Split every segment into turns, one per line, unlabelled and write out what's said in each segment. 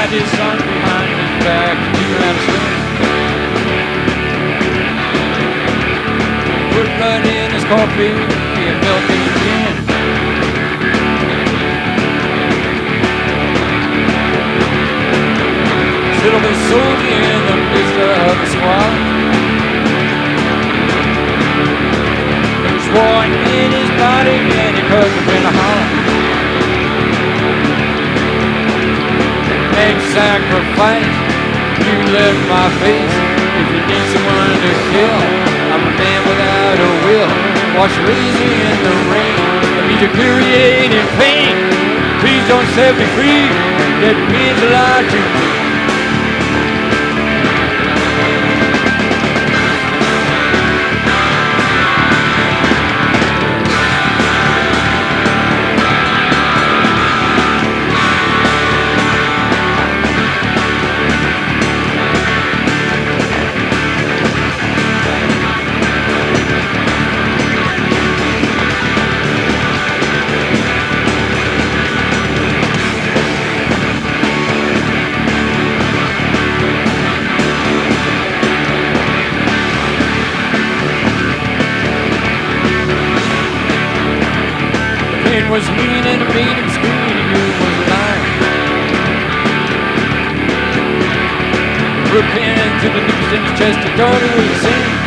Tied his son behind his back to keep him out of swim. Put blood in his coffee and milk in his gin. Little bit soldier in the midst of the squad. There's one in his body and he cut him in a hollow. Make sacrifice, you left my face. If you need someone to kill, I'm a man without a will. Wash lazy in the rain, I mean deteriorating pain. Please don't set me free, that means a lot to me. Was mean and a mean and screen and you was lying. Ripped into the noose in his chest and daughter was singing.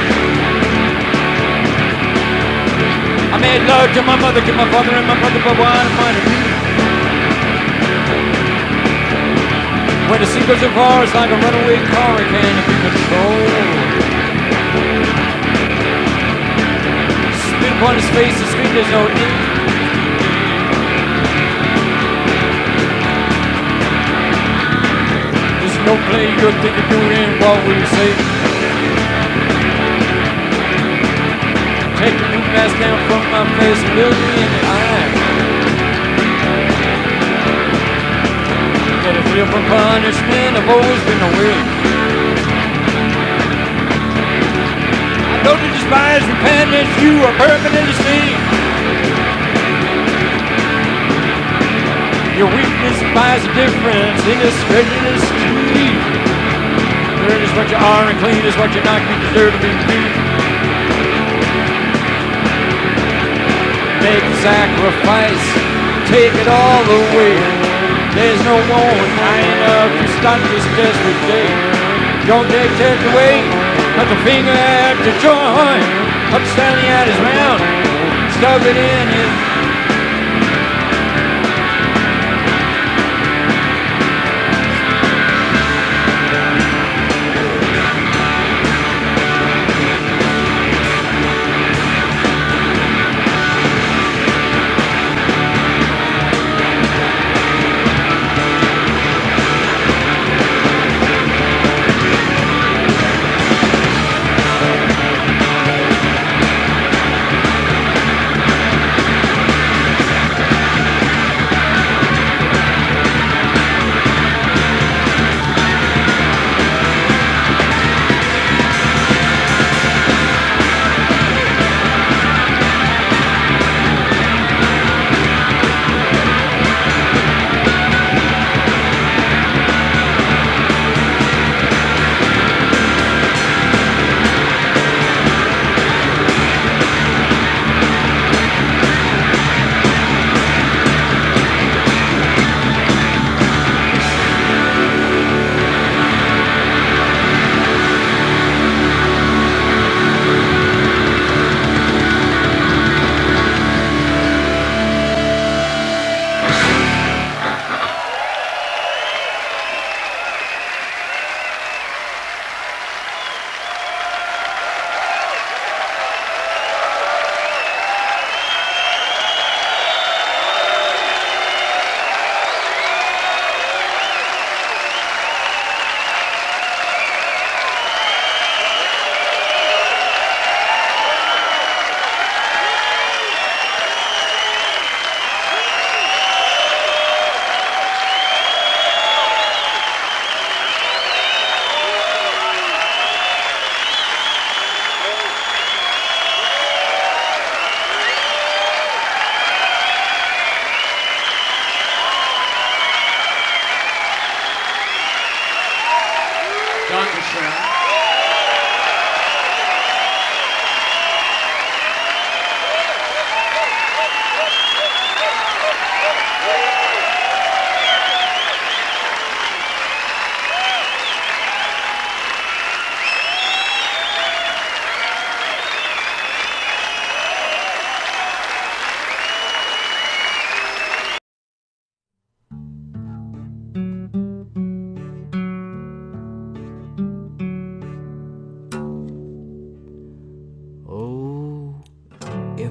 I made love to my mother, to my father and my brother, but why am I to be? When the sea goes so far, it's like a runaway car, it can't be controlled. Spit upon his face and scream, there's no need. No play, good thing to do in what we say. Take the new mask down from my face and look me in the eye. Get a feel from punishment, I've always been away. I know to despise repentance, you are permanently stained. Your weakness buys a difference in this prejudice street. Dirt is what you are and clean is what you're not. You deserve to be free. Make a sacrifice, take it all away. There's no one high enough to stop this desperate day. Don't take away, cut the finger at the joint. Put Stanley at his mouth, stuff it in his.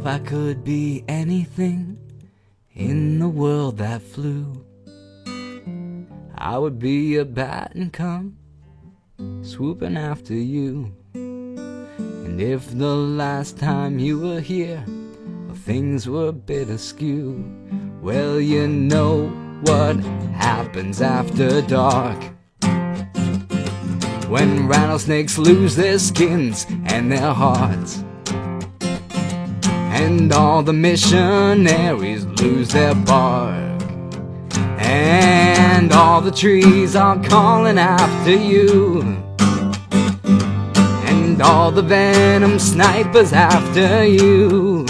I could be anything in the world that flew, I would be a bat and come swooping after you. And if the last time you were here things were a bit askew, well, you know what happens after dark, when rattlesnakes lose their skins and their hearts, and all the missionaries lose their bark, and all the trees are calling after you, and all the venom snipers after you,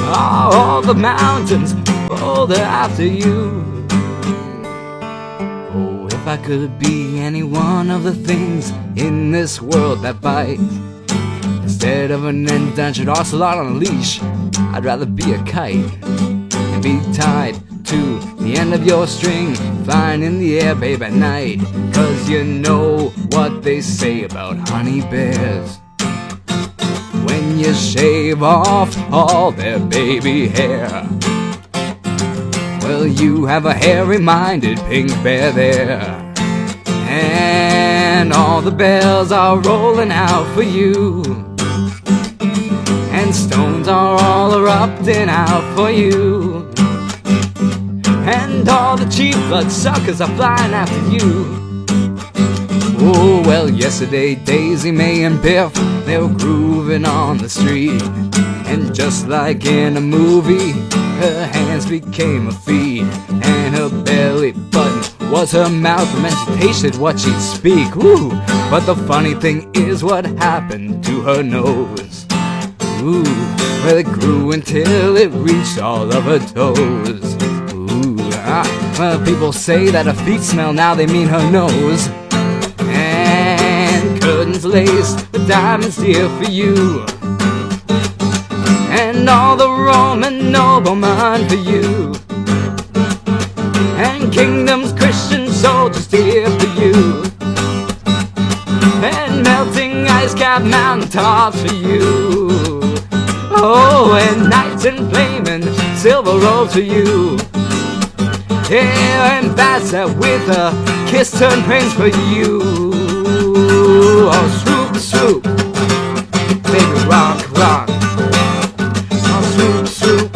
all the mountains, oh, they're after you. Oh, if I could be any one of the things in this world that bite, instead of an endangered ocelot on a leash, I'd rather be a kite and be tied to the end of your string, flying in the air, babe, at night. 'Cause you know what they say about honey bears, when you shave off all their baby hair, well, you have a hairy-minded pink bear there, and all the bells are rolling out for you, and stones are all erupting out for you, and all the cheap blood suckers are flying after you. Oh, well, yesterday Daisy Mae and Biff, they were grooving on the street, and just like in a movie, her hands became a feet, and her belly button was her mouth, and she tasted what she'd speak. Ooh, but the funny thing is what happened to her nose. Ooh, well, it grew until it reached all of her toes. Ooh, well, people say that her feet smell, now they mean her nose. Curtains laced with diamonds dear for you, and all the Roman noblemen for you, and kingdom's Christian soldiers dear for you, and melting ice cap mountain tops for you. Oh, and knights in flaming silver robes for you. Yeah, and bats that with a kiss turn prince for you. Oh, swoop, swoop, baby, rock, rock. Oh, swoop, swoop.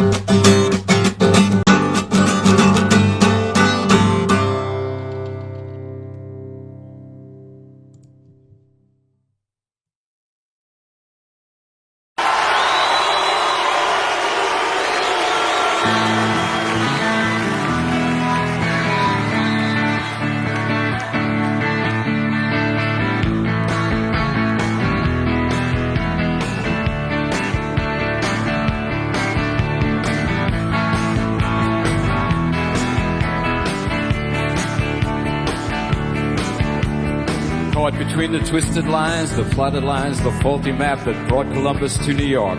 Caught between the twisted lines, the flooded lines, the faulty map that brought Columbus to New York.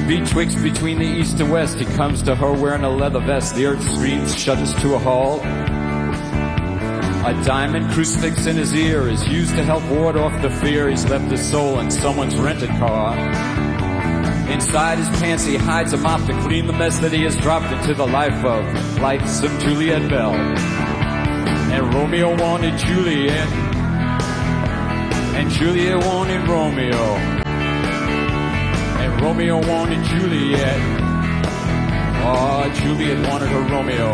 Betwixt between the east and west, he comes to her wearing a leather vest. The earth screams, shudders to a halt. A diamond crucifix in his ear is used to help ward off the fear he's left his soul in someone's rented car. Inside his pants he hides a mop to clean the mess that he has dropped into the life of lightsome Juliet Bell. And Romeo wanted Juliet, and Juliet wanted Romeo, and Romeo wanted Juliet. Oh, Juliet wanted her Romeo.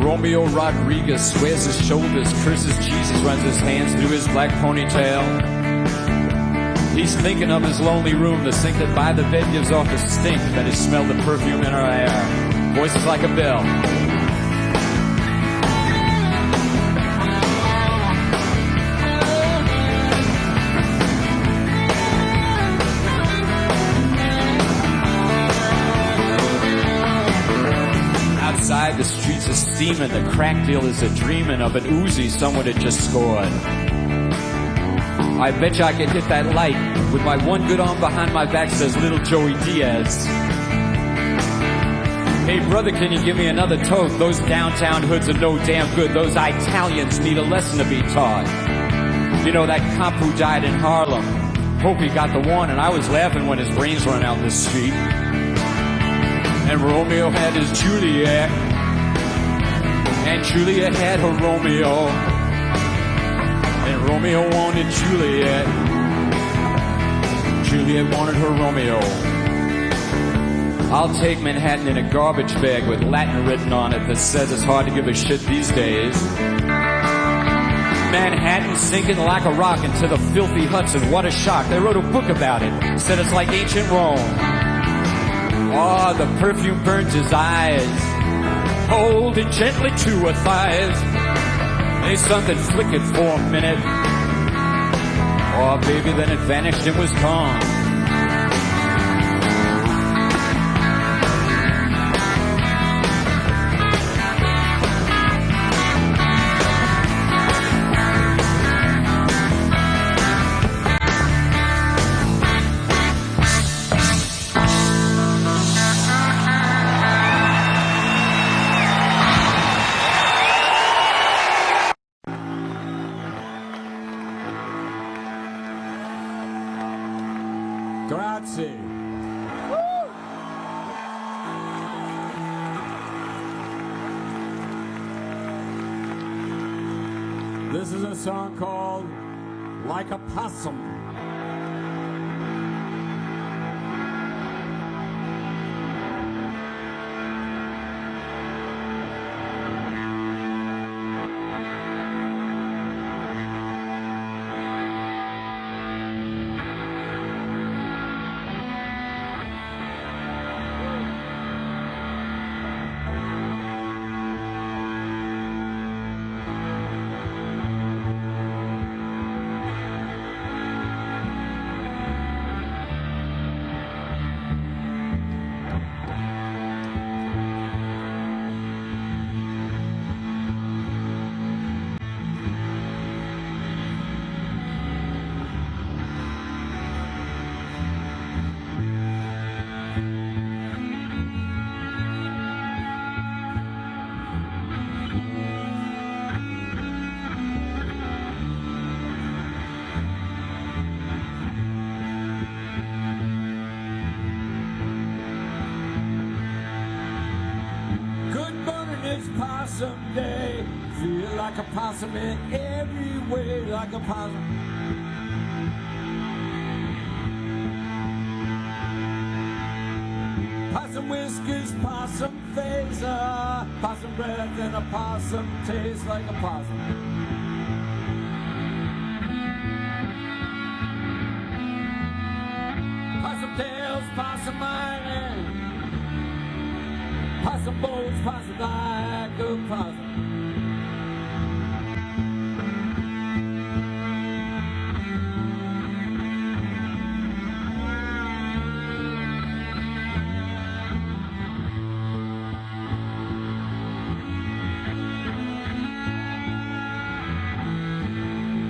Romeo Rodriguez squares his shoulders, curses Jesus, runs his hands through his black ponytail. He's thinking of his lonely room, the sink that by the bed gives off the stink that has smelled the perfume in her hair. Voices like a bell. Outside, the streets are steaming, the crack dealers are dreaming of an Uzi someone had just scored. I bet you I could hit that light with my one good arm behind my back, says little Joey Diaz. Hey brother, can you give me another toke? Those downtown hoods are no damn good. Those Italians need a lesson to be taught. You know that cop who died in Harlem, Hope he got the one, and I was laughing when his brains ran out in the street. And Romeo had his Juliet, and Juliet had her Romeo, and Romeo wanted Juliet, Juliet wanted her Romeo. I'll take Manhattan in a garbage bag with Latin written on it that says it's hard to give a shit these days. Manhattan sinking like a rock into the filthy Hudson. What a shock. They wrote a book about it. Said it's like ancient Rome. Oh, the perfume burns his eyes, holding gently to her thighs. Hey, something flickered for a minute. Oh, baby, then it vanished and was gone.
Grazie. This is a song called Like a Possum. It's possum day. Feel like a possum in every way, like a possum. Possum whiskers, possum face, possum breath and a possum taste like a possum. Possum tails, possum island. Possum bones, possum like a possum.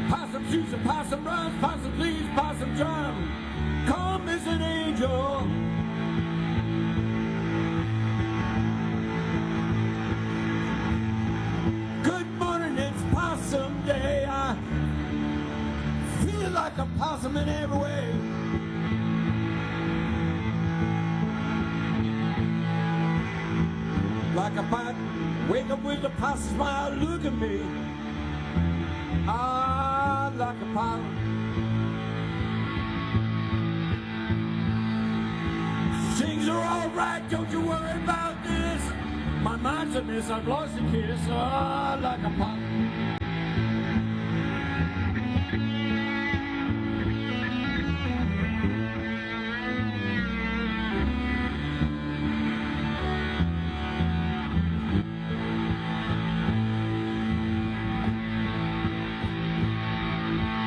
Possum shoots and possum runs, possum leaves, possum drum. Calm as an angel. Someday I feel like a possum in every way. Like a possum, wake up with a possum smile, look at me. Ah, like a possum. Things are alright, don't you worry about this. My mind's a mess, I've lost a kiss. Ah, like a possum.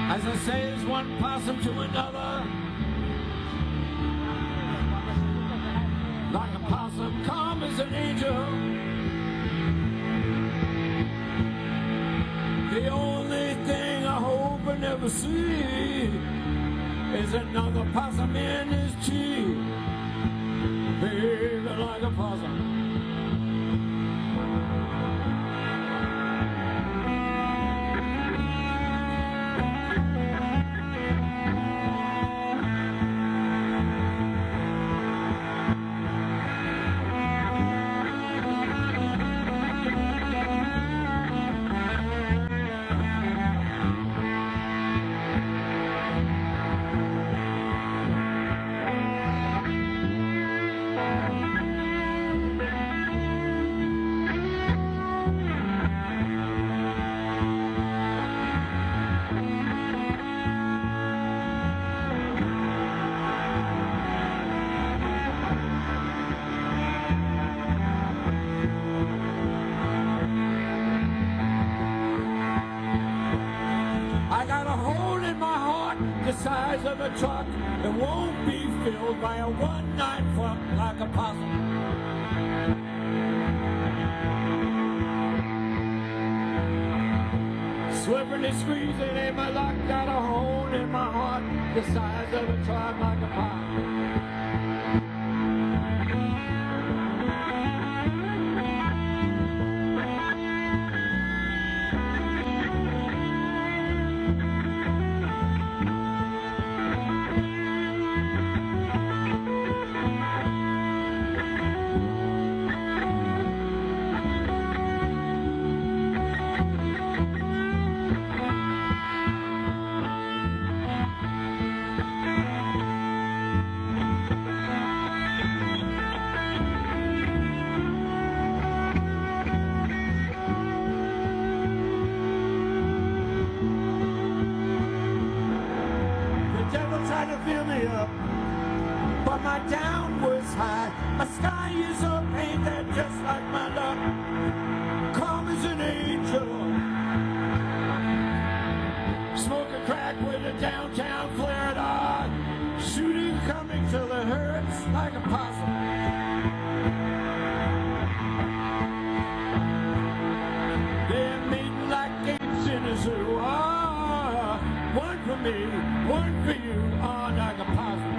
As I say, it's one possum to another. Like a possum, calm as an angel. The only thing I hope I never see is another possum in his cheek. Baby, like a possum. a truck that won't be filled by a one-night fuck like a possum. Slipping and squeezing in my luck, got a hole in my heart the size of a truck like a possum. Fill me up, but my down was high. My sky is up, ain't that just like my luck? Calm as an angel, smoking crack with a downtown flare dog, shooting coming till it hurts like a possum. They're mating like apes in a zoo. One for me, one for you, like a possum.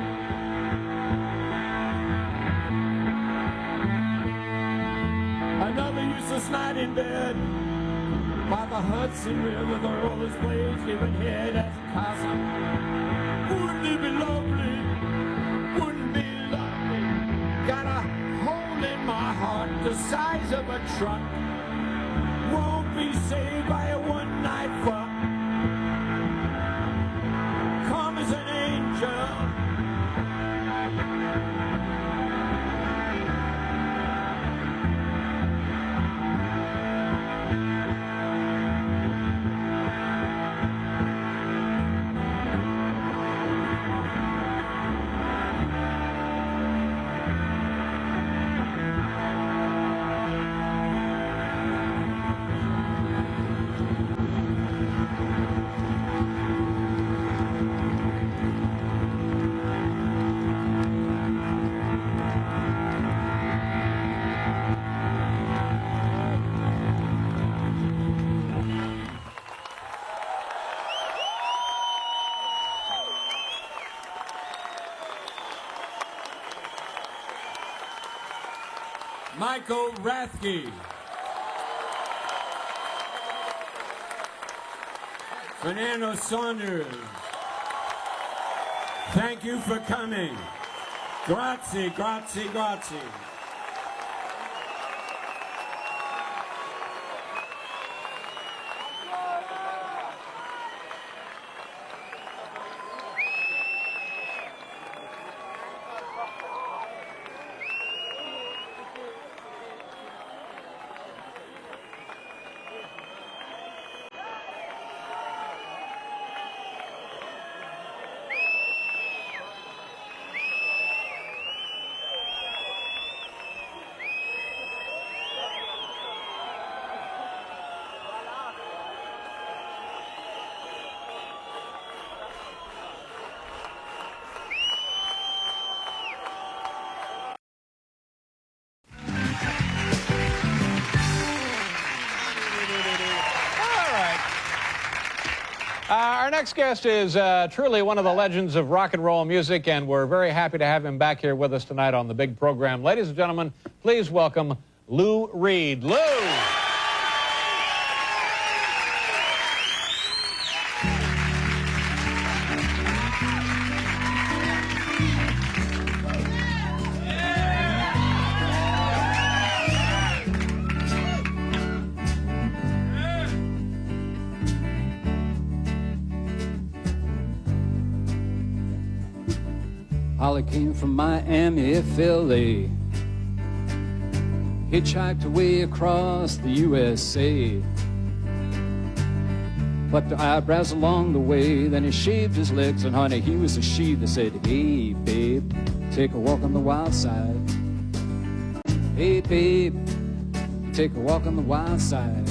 Another useless night in bed by the Hudson River, the rollers blades giving head as a possum. Wouldn't it be lovely? Wouldn't it be lovely? Got a hole in my heart the size of a truck. Won't be saved by a one-night fuck. As an angel. Michael Rathke. Fernando Saunders. Thank you for coming. Grazie, grazie, grazie.
Our next guest is truly one of the legends of rock and roll music, and we're very happy to have him back here with us tonight on the big program. Ladies and gentlemen, please welcome Lou Reed. Lou!
Holly came from Miami, Philly, hitchhiked away across the USA, plucked her eyebrows along the way, then he shaved his legs, and honey, he was a she that said, hey, babe, take a walk on the wild side. Hey, babe, take a walk on the wild side.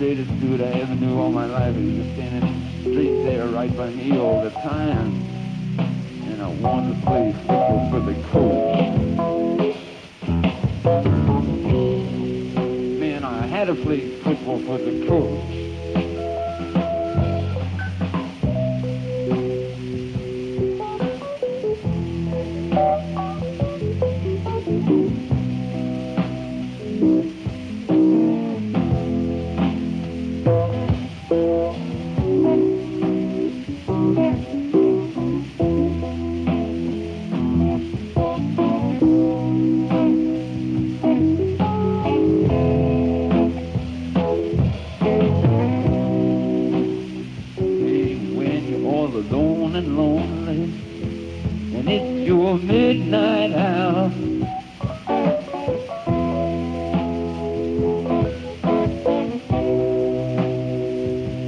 straightest dude I ever knew all my life. He was standing straight there right by me all the time. And I wanted to play football for the coach. Man, I had to play football for the coach. Alone and lonely, and it's your midnight hour.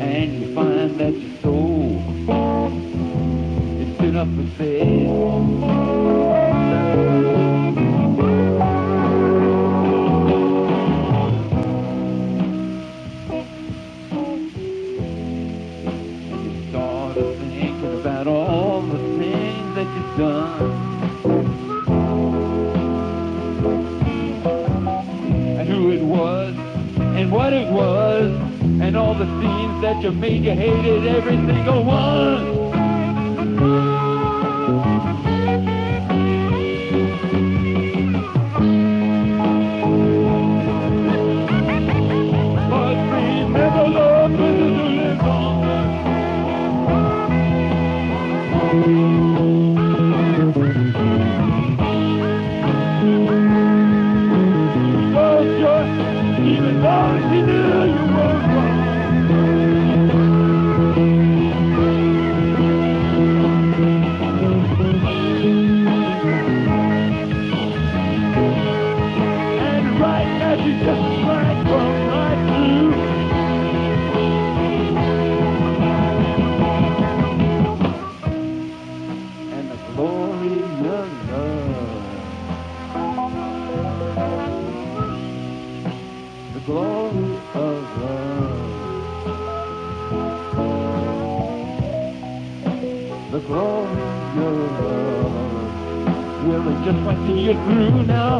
And you find that your soul is stood up for sale. About all the things that you've done, and who it was, and what it was, and all the scenes that you made. You hated every single one. But remember, love is to live on. Even though she knew you were wrong. And right now she just might come right through. And the glory of love, the glory of love, the glory of love. Well, it just might see you through now.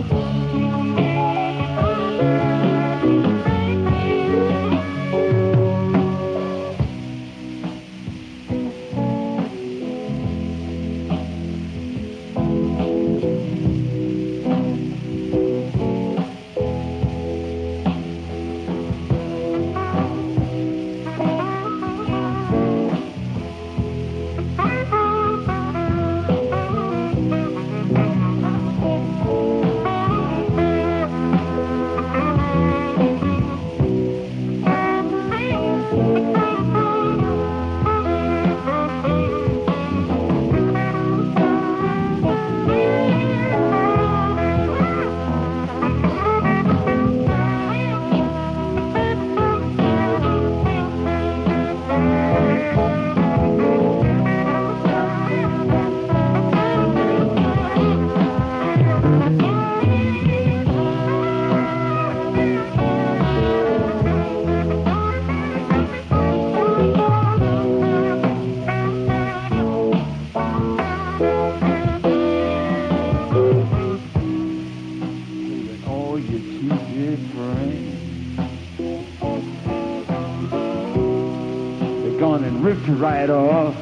Gone and ripped right off.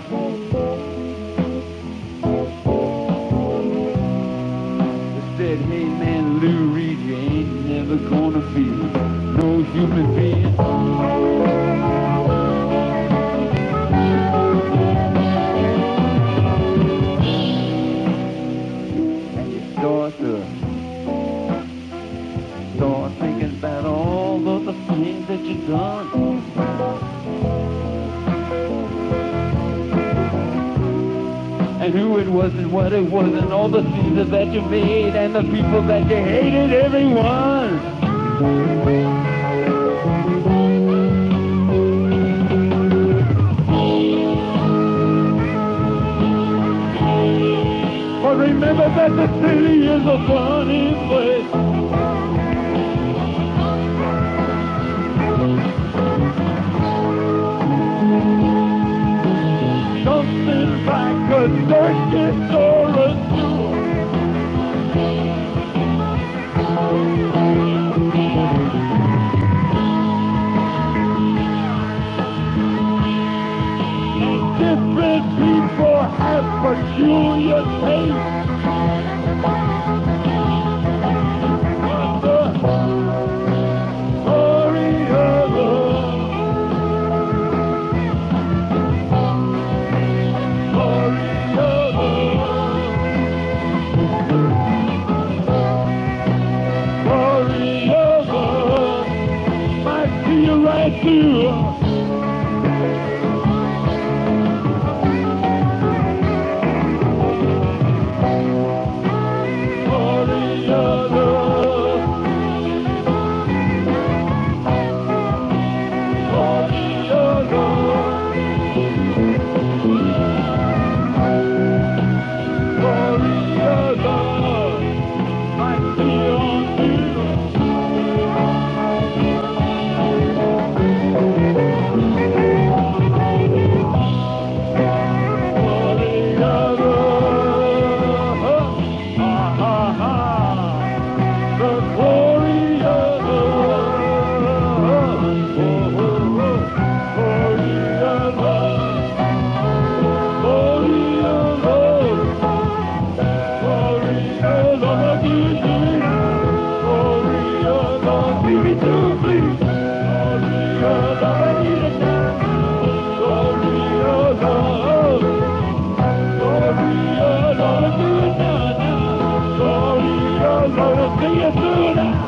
They said, hey man, Lou Reed, you ain't never gonna be no human being. And you start thinking about all of the things that you've done. And who it was and what it was and all the scenes that you made and the people that you hated, everyone. But remember that the city is a funny place.
gonna see you through now.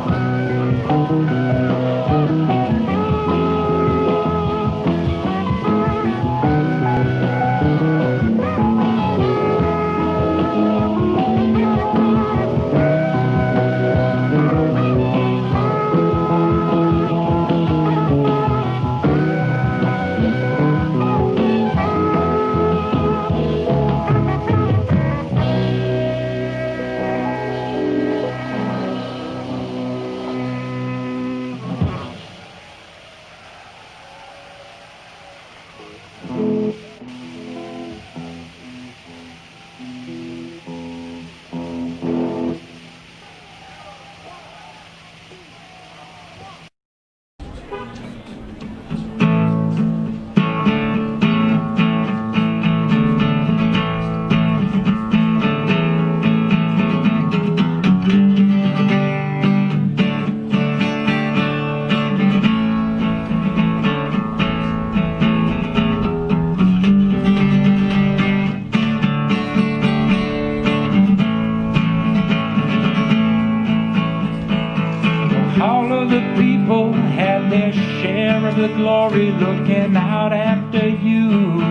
All of the people had their share of the glory looking out after you.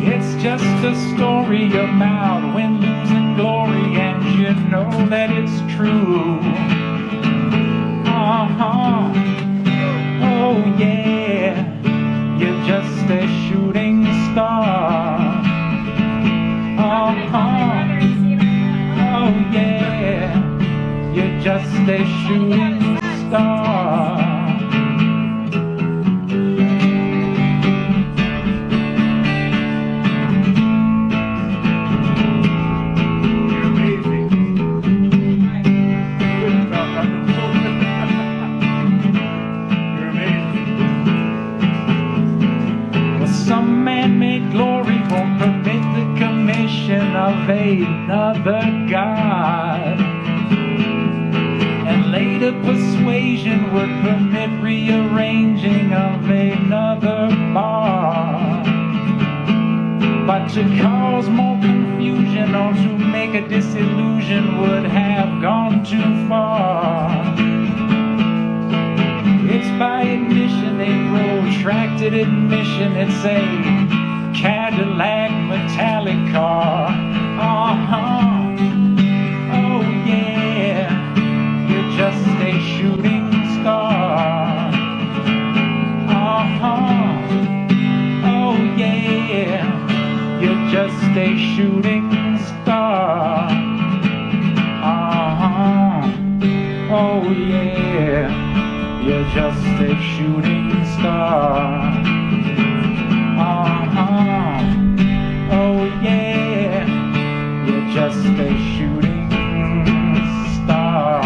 It's just a story about when losing glory, and you know that it's true. Oh yeah, you're just a shooting star. Oh yeah, you're just a shooting star.
You're amazing. Good stuff. You're amazing.
Well, some man-made glory won't permit the commission of another God. Later persuasion would permit rearranging of another bar. But to cause more confusion or to make a disillusion would have gone too far. It's by admission, a protracted admission, it's a Cadillac metallic car. Oh yeah, just a shooting star. Oh yeah, you're just a shooting star. Oh yeah, you're just a shooting star. Oh yeah, you're just a shooting star.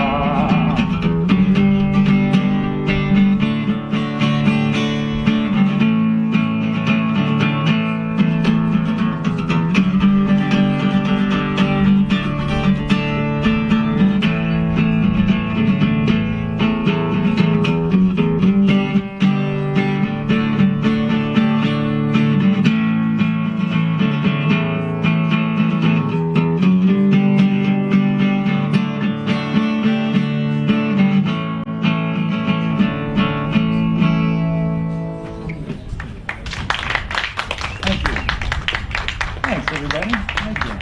Thanks, everybody. Thank you.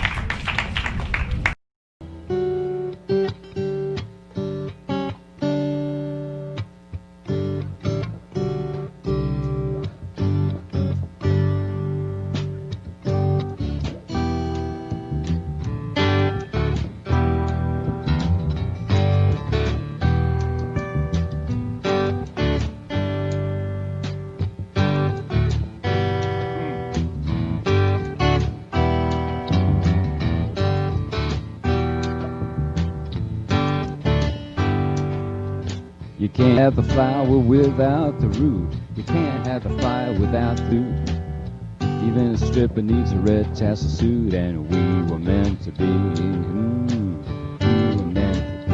You can't have the flower without the root. You can't have the fire without food. Even a stripper needs a red tassel suit, and we were meant to be. We were meant to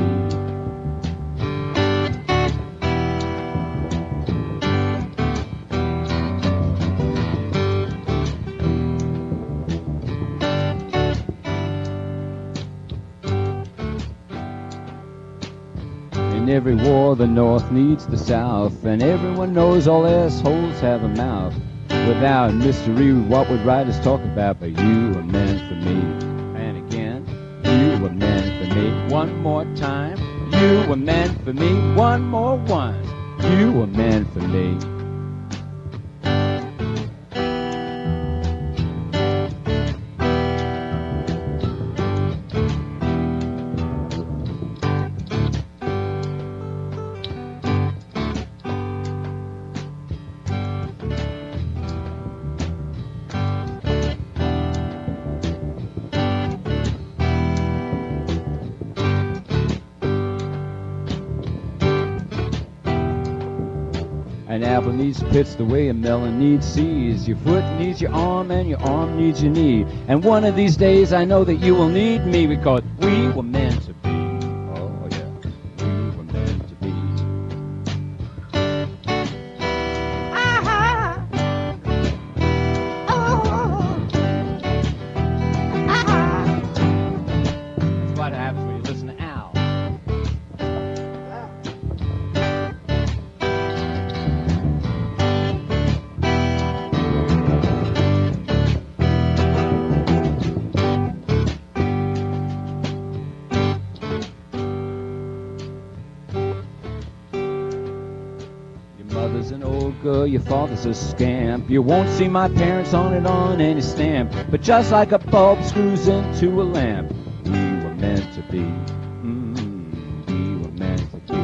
every war the North needs the South, and everyone knows all assholes have a mouth. Without mystery, what would writers talk about? But you were meant for me. And again, you were meant for me. One more time, you were meant for me. One more one, you were meant for me. An apple needs pits the way a melon needs seeds. Your foot needs your arm and your arm needs your knee. And one of these days I know that you will need me, because we were meant to be. Oh yeah, we were meant to be. That's what happens when you listen to Al. An old girl, your father's a scamp. You won't see my parents on any stamp. But just like a bulb screws into a lamp, we were meant to be. We were meant to be.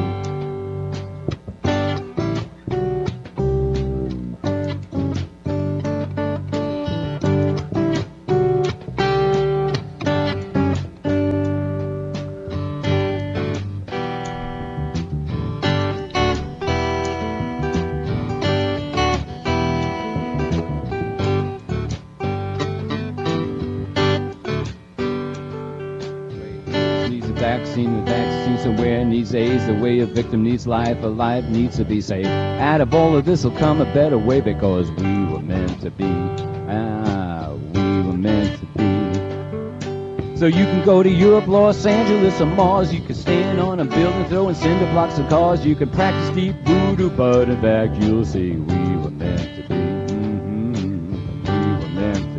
The vaccine's aware needs AIDS, the way a victim needs life, a life needs to be saved. Out of all of this will come a better way, because we were meant to be. We were meant to be. So you can go to Europe, Los Angeles, or Mars. You can stand on a building throwing cinder blocks of cars. You can practice deep voodoo, but in fact you'll see we were meant to be. We were meant to be.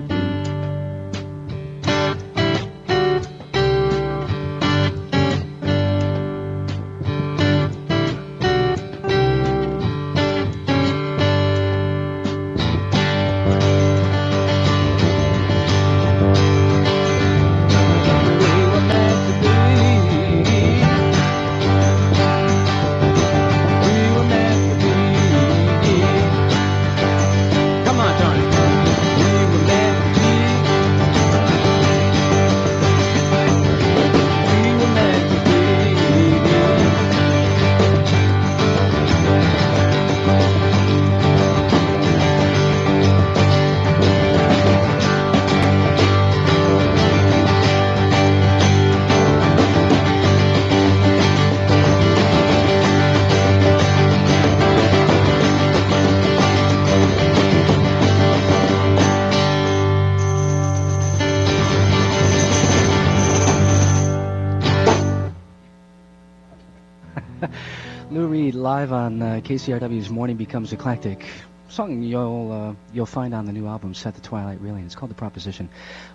Lou Reed live on KCRW's Morning Becomes Eclectic. Song you'll find on the new album Set the Twilight Reeling. It's called The Proposition.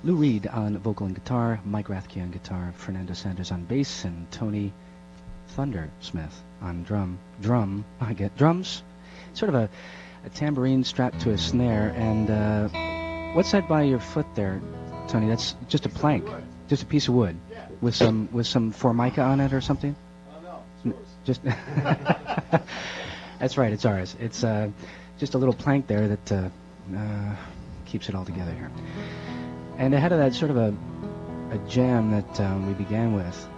Lou Reed on vocal and guitar, Mike Rathke on guitar, Fernando Sanders on bass, and Tony Thundersmith on drums. Sort of a tambourine strapped to a snare. And what's that by your foot there, Tony? That's just a plank, just a piece of wood with some formica on it or something. Just that's right, it's ours. It's just a little plank there that keeps it all together here. And ahead of that, sort of a jam that we began with.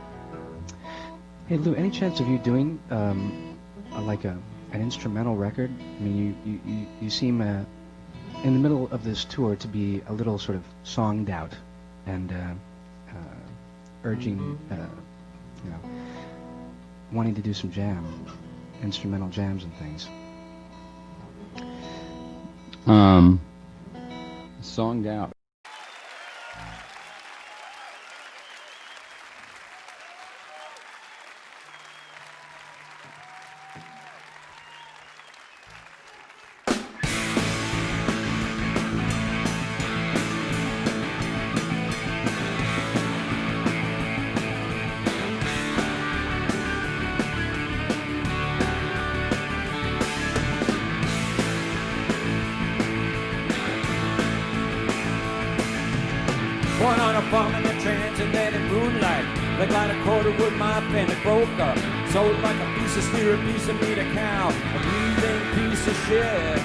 Hey Lou, any chance of you doing like an instrumental record? I mean, you seem in the middle of this tour to be a little sort of songed out and urging, wanting to do some instrumental jams and things.
Songed out.
song in the transatlantic moonlight. Looked like a quarter wood my pen it broke up. Sold like a piece of steer, a piece of meat, a cow, a breathing piece of shit.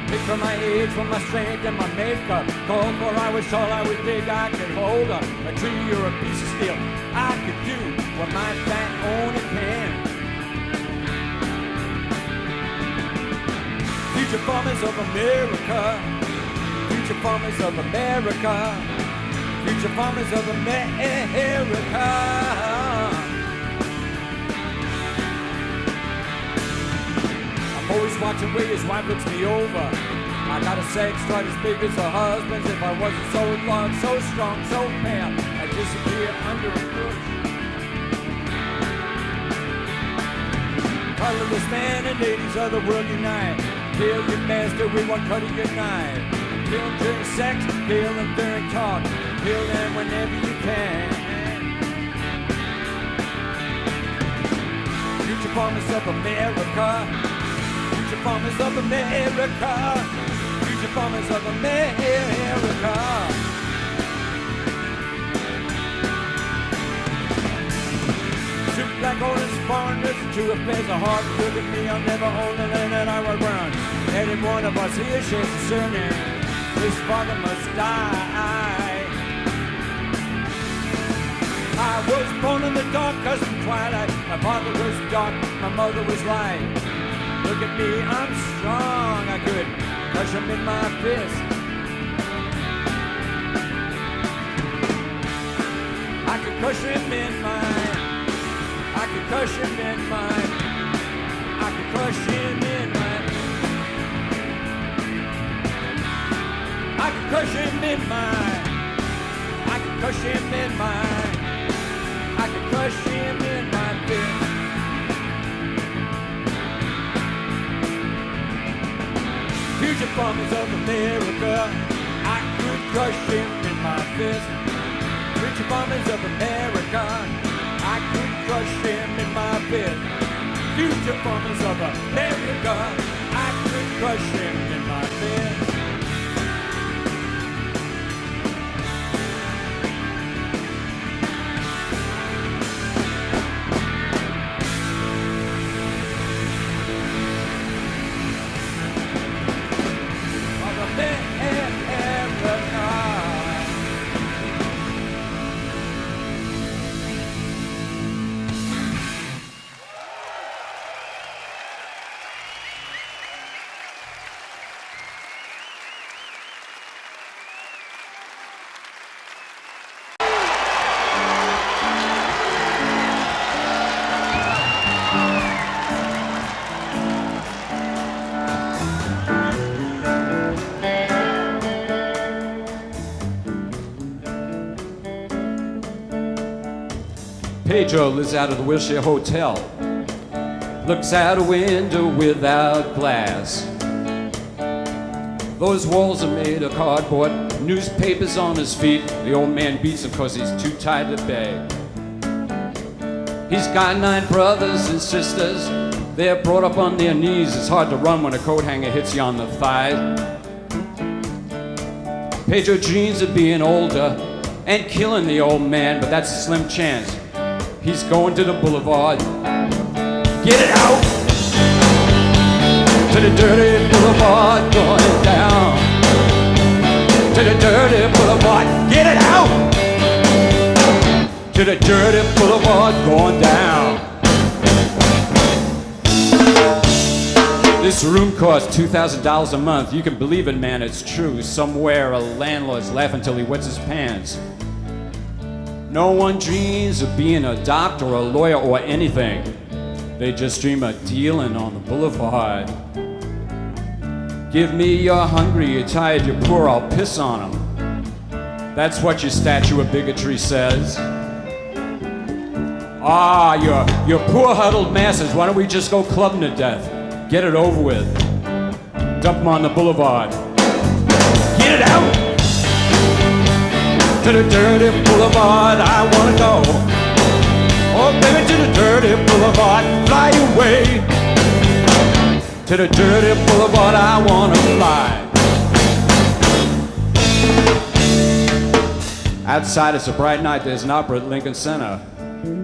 Pick from my age, from my strength and my makeup. Called for I was tall, I was big, I could hold up a tree or a piece of steel. I could do what my back only can. Future farmers of America. Future farmers of America. Future farmers of America. I'm always watching where his wife looks me over. I got a sex drive as big as her husband's. If I wasn't so in love, so strong, so pale, I'd disappear under a bush. Colorless man and ladies of the world unite. Kill your master with one cut of your knife. Kill them during sex, kill them during talk. Kill them whenever you can. Future farmers of America. Future farmers of America. Future farmers of America. Two black orange foreigners and two affairs of heart. Look at me, I'll never own the land that I will run. And if one of us here shares a surname, his father must die. I was born in the dark, custom twilight. My father was dark, my mother was light. Look at me, I'm strong. I could crush him in my fist. I could crush him in mine. I could crush him in mine. I could crush him in mine. I could crush him in mine. I could crush him in mine. I could crush him in my fist. Future farmers of America, I could crush him in my fist. Future farmers of America, I could crush him in my fist. Future farmers of America, I could crush him in my fist.
Pedro lives out of the Wilshire Hotel. Looks out a window without glass. Those walls are made of cardboard. Newspapers on his feet. The old man beats him cause he's too tired to beg. He's got 9 brothers and sisters. They're brought up on their knees. It's hard to run when a coat hanger hits you on the thigh. Pedro dreams of being older and killing the old man, but that's a slim chance. He's going to the boulevard. Get it out! To the dirty boulevard, going down. To the dirty boulevard, get it out! To the dirty boulevard, going down. This room costs $2,000 a month. You can believe it, man, it's true. Somewhere a landlord's laughing till he wets his pants. No one dreams of being a doctor or a lawyer or anything. They just dream of dealing on the boulevard. Give me you're hungry, you're tired, you're poor, I'll piss on them. That's what your statue of bigotry says. Ah, you're poor huddled masses, why don't we just go clubbing to death? Get it over with. Dump them on the boulevard. Get it out! To the dirty boulevard I wanna go. Oh baby, to the dirty boulevard, fly away. To the dirty boulevard I wanna fly.
Outside, it's a bright night. There's an opera at Lincoln Center.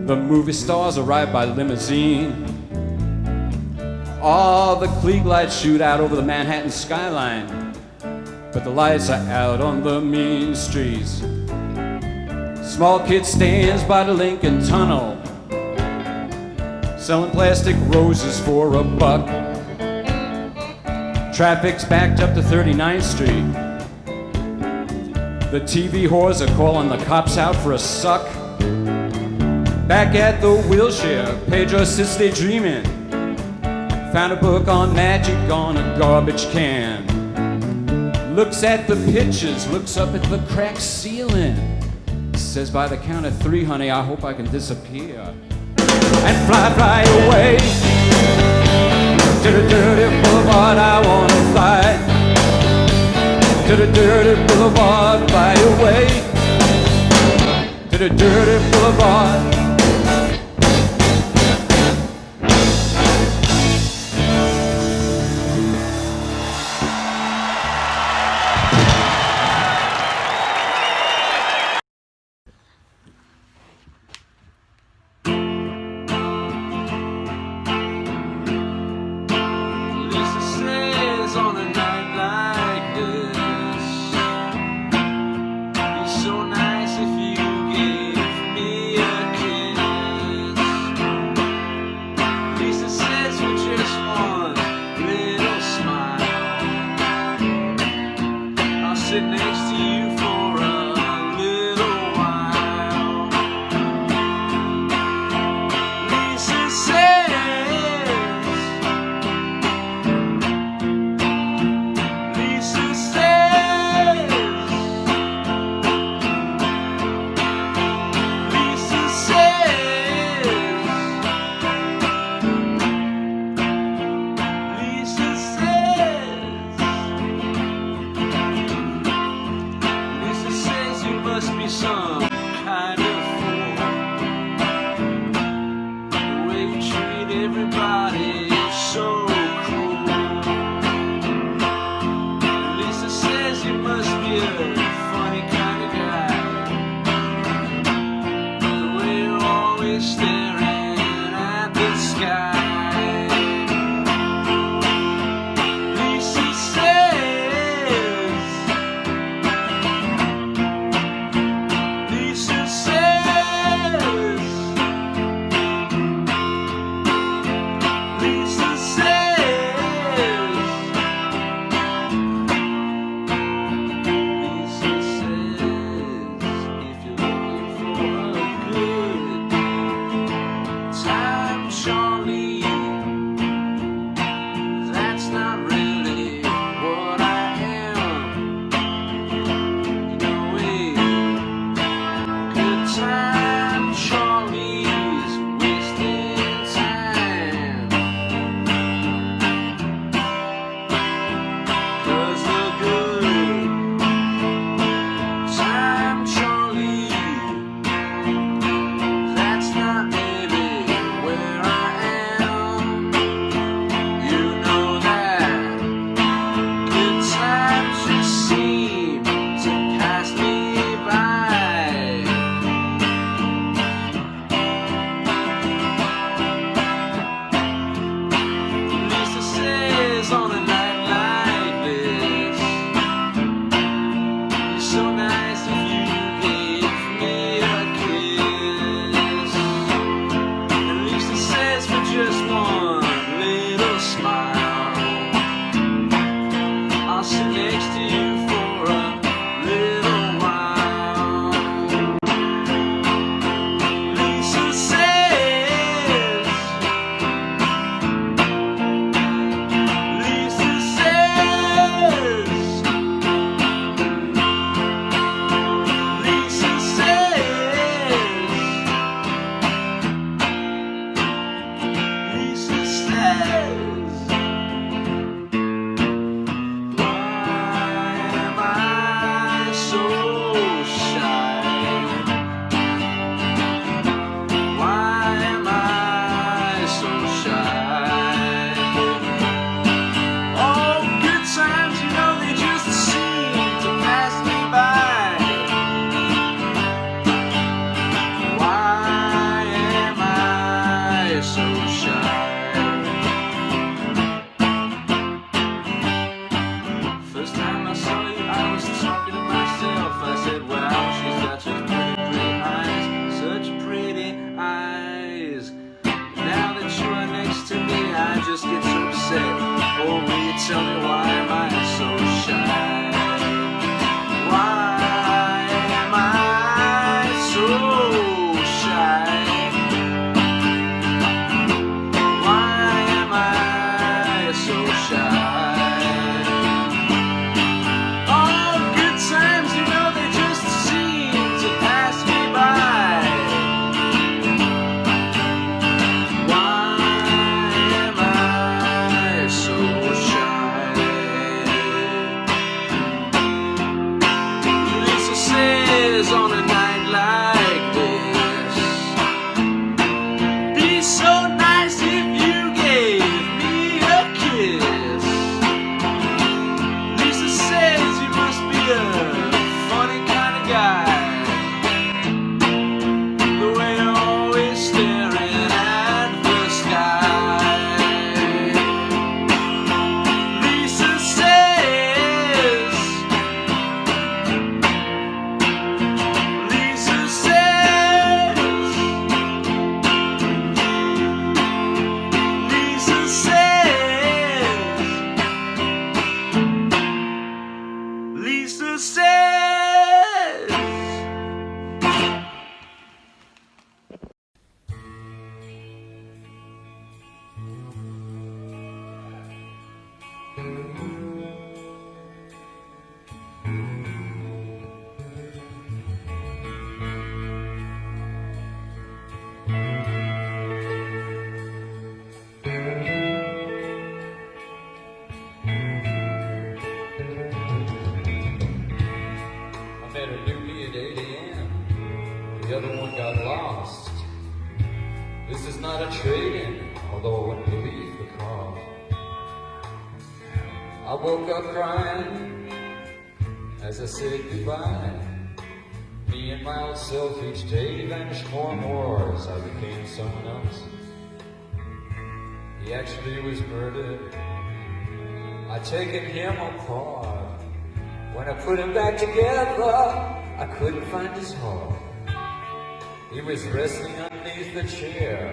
The movie stars arrive by limousine. All the Klieg lights shoot out over the Manhattan skyline, but the lights are out on the mean streets. Small kid stands by the Lincoln Tunnel, selling plastic roses for $1. Traffic's backed up to 39th Street. The TV whores are calling the cops out for a suck. Back at the wheelchair, Pedro sits daydreaming. Found a book on magic on a garbage can. Looks at the pictures, looks up at the cracked ceiling. Says, by the count of 3, honey, I hope I can disappear and fly away to the dirty boulevard. I wanna fly to the dirty boulevard, fly away to the dirty boulevard.
tell me why am I so shy? Why am I so shy? Why am I so shy? All good times, you know, they just seem to pass me by. Why am I so shy? Lisa says on a night like this, be so nice if you gave me a kiss. Lisa says you must be a funny kind of guy, the way you're always staring at the sky. Lisa says, Lisa says, Lisa says, Lisa says.
I met a newbie at 8 a.m. The other one got lost. This is not a trade-in, although I wouldn't believe the call. I woke up crying as I said goodbye. Me and my old self each day vanished more and more as I became someone else. He actually was murdered. I'd taken him apart. When I put him back together, I couldn't find his heart. He was resting underneath the chair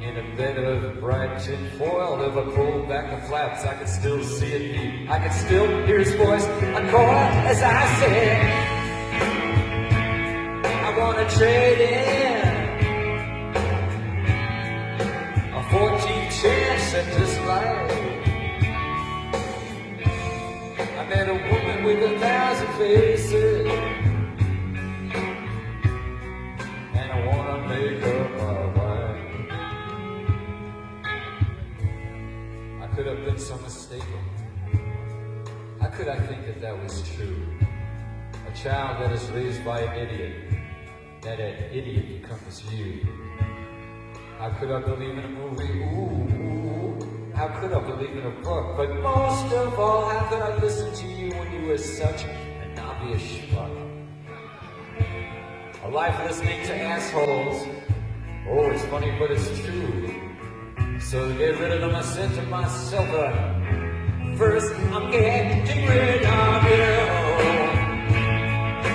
in a bed of bright tin foil. If I pulled back the flaps, I could still see it beat. I could still hear his voice uncoil as I said, I wanna trade in a 14th chance at this life. I met a woman with 1,000 faces, and I wanna make her my wife. I could have been so mistaken. How could I think that that was true? A child that is raised by an idiot, that an idiot becomes you. How could I believe in a movie? Ooh. How could I believe in a book? But most of all, how could I listen to you when you were such an obvious schmuck? A life listening to assholes. Oh, it's funny, but it's true. So to get rid of them, I said to myself, first I'm getting rid of you.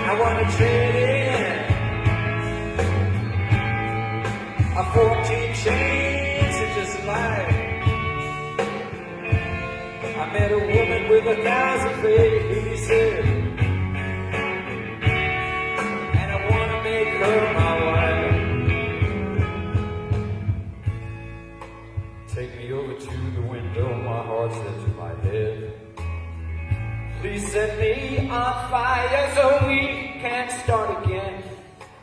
I want to trade in a 14 chance at this life. I met a woman with 1,000 faces, and I want to make her my wife. Take me over to the window, my heart says to my head, please set me on fire so we can start again.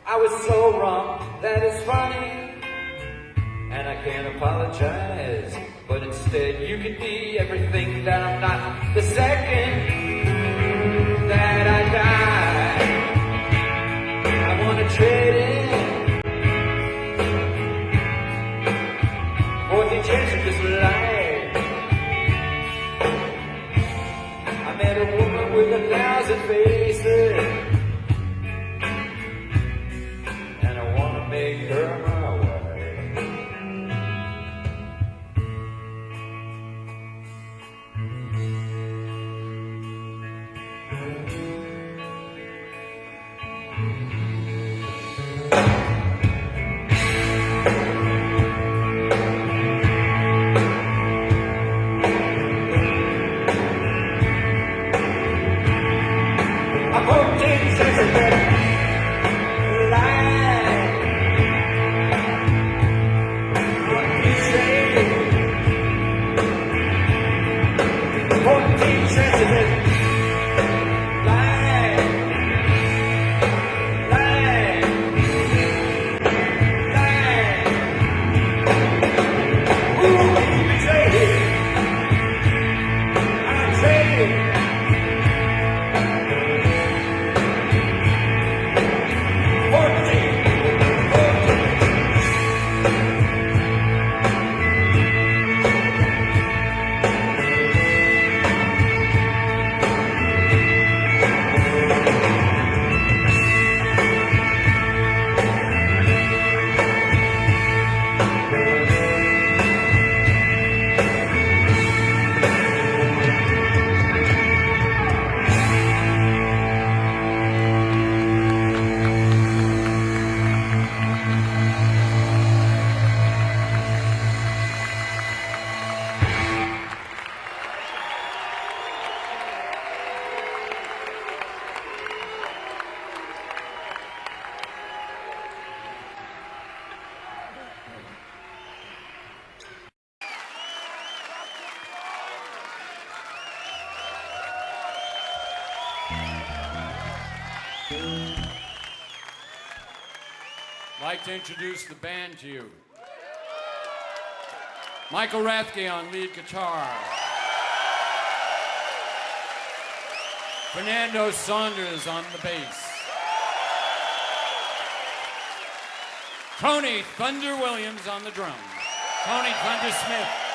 I was so wrong, that is funny, and I can't apologize. But instead you could be everything that I'm not. The second that I die, I wanna trade in for the chance of this life. I met a woman with 1,000 faces, and I wanna make her my wife.
I'd like to introduce the band to you. Michael Rathke on lead guitar. Fernando Saunders on the bass. Tony Thunder Williams on the drums. Tony Thunder Smith.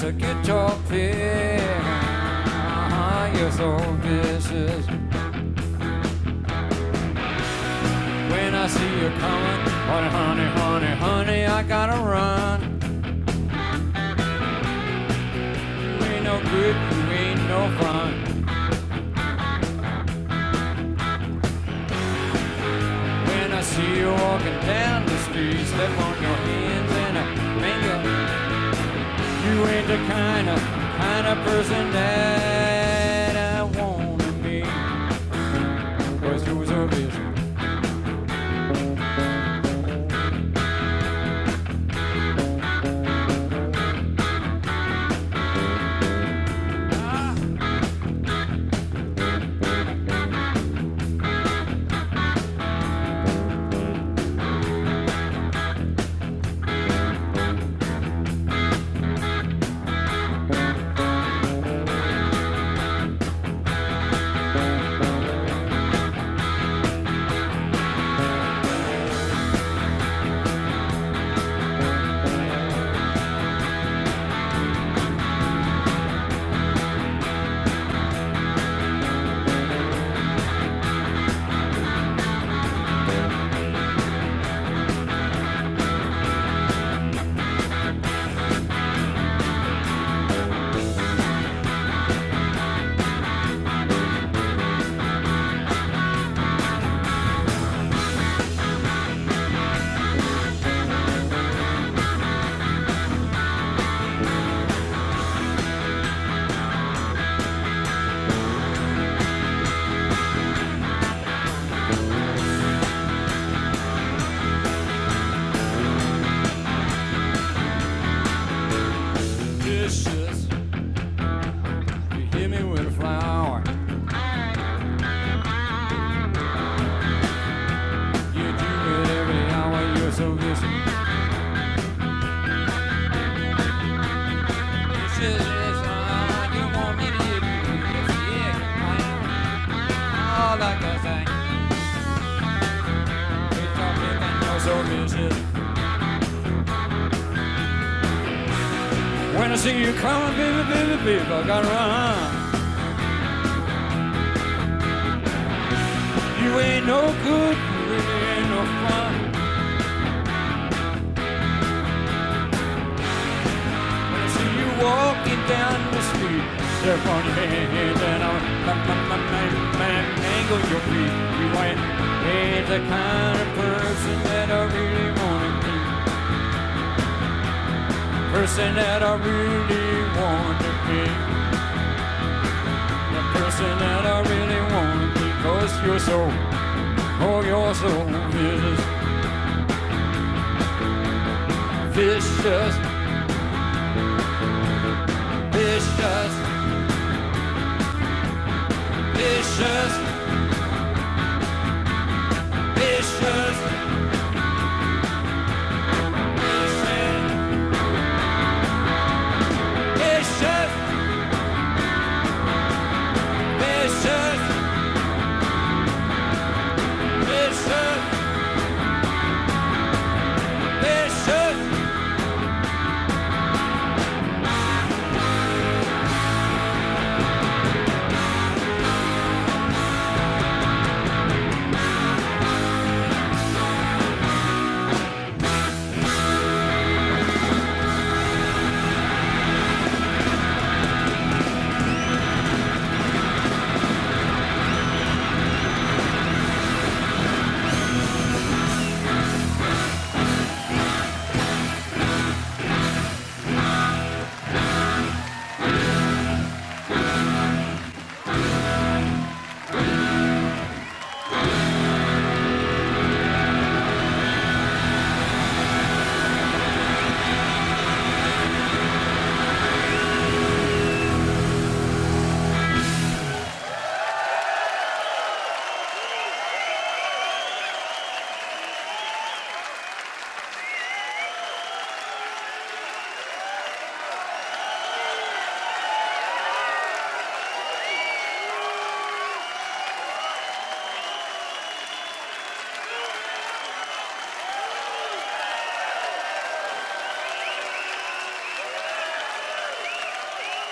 a guitar pick. You're so vicious. When I see you coming, honey, honey, honey, honey, I gotta run. You ain't no good, you ain't no fun. When I see you walking down the street, step on your hands and a finger. You ain't the kind of person that I wanna be. 'Cause you was a vision.
your visit. When I see you coming, baby, baby, baby, I gotta run. You ain't no good, really ain't no fun. When I see you walking down the street, step on your hands and I'll mangle your feet. You ain't the kind of person that I really wanna be. Person that I really wanna be. The person that I really wanna be. 'Cause you're so, oh, you're so vicious. Vicious. Vicious. Vicious. Vicious. Vicious. Vicious. Vicious. Vicious.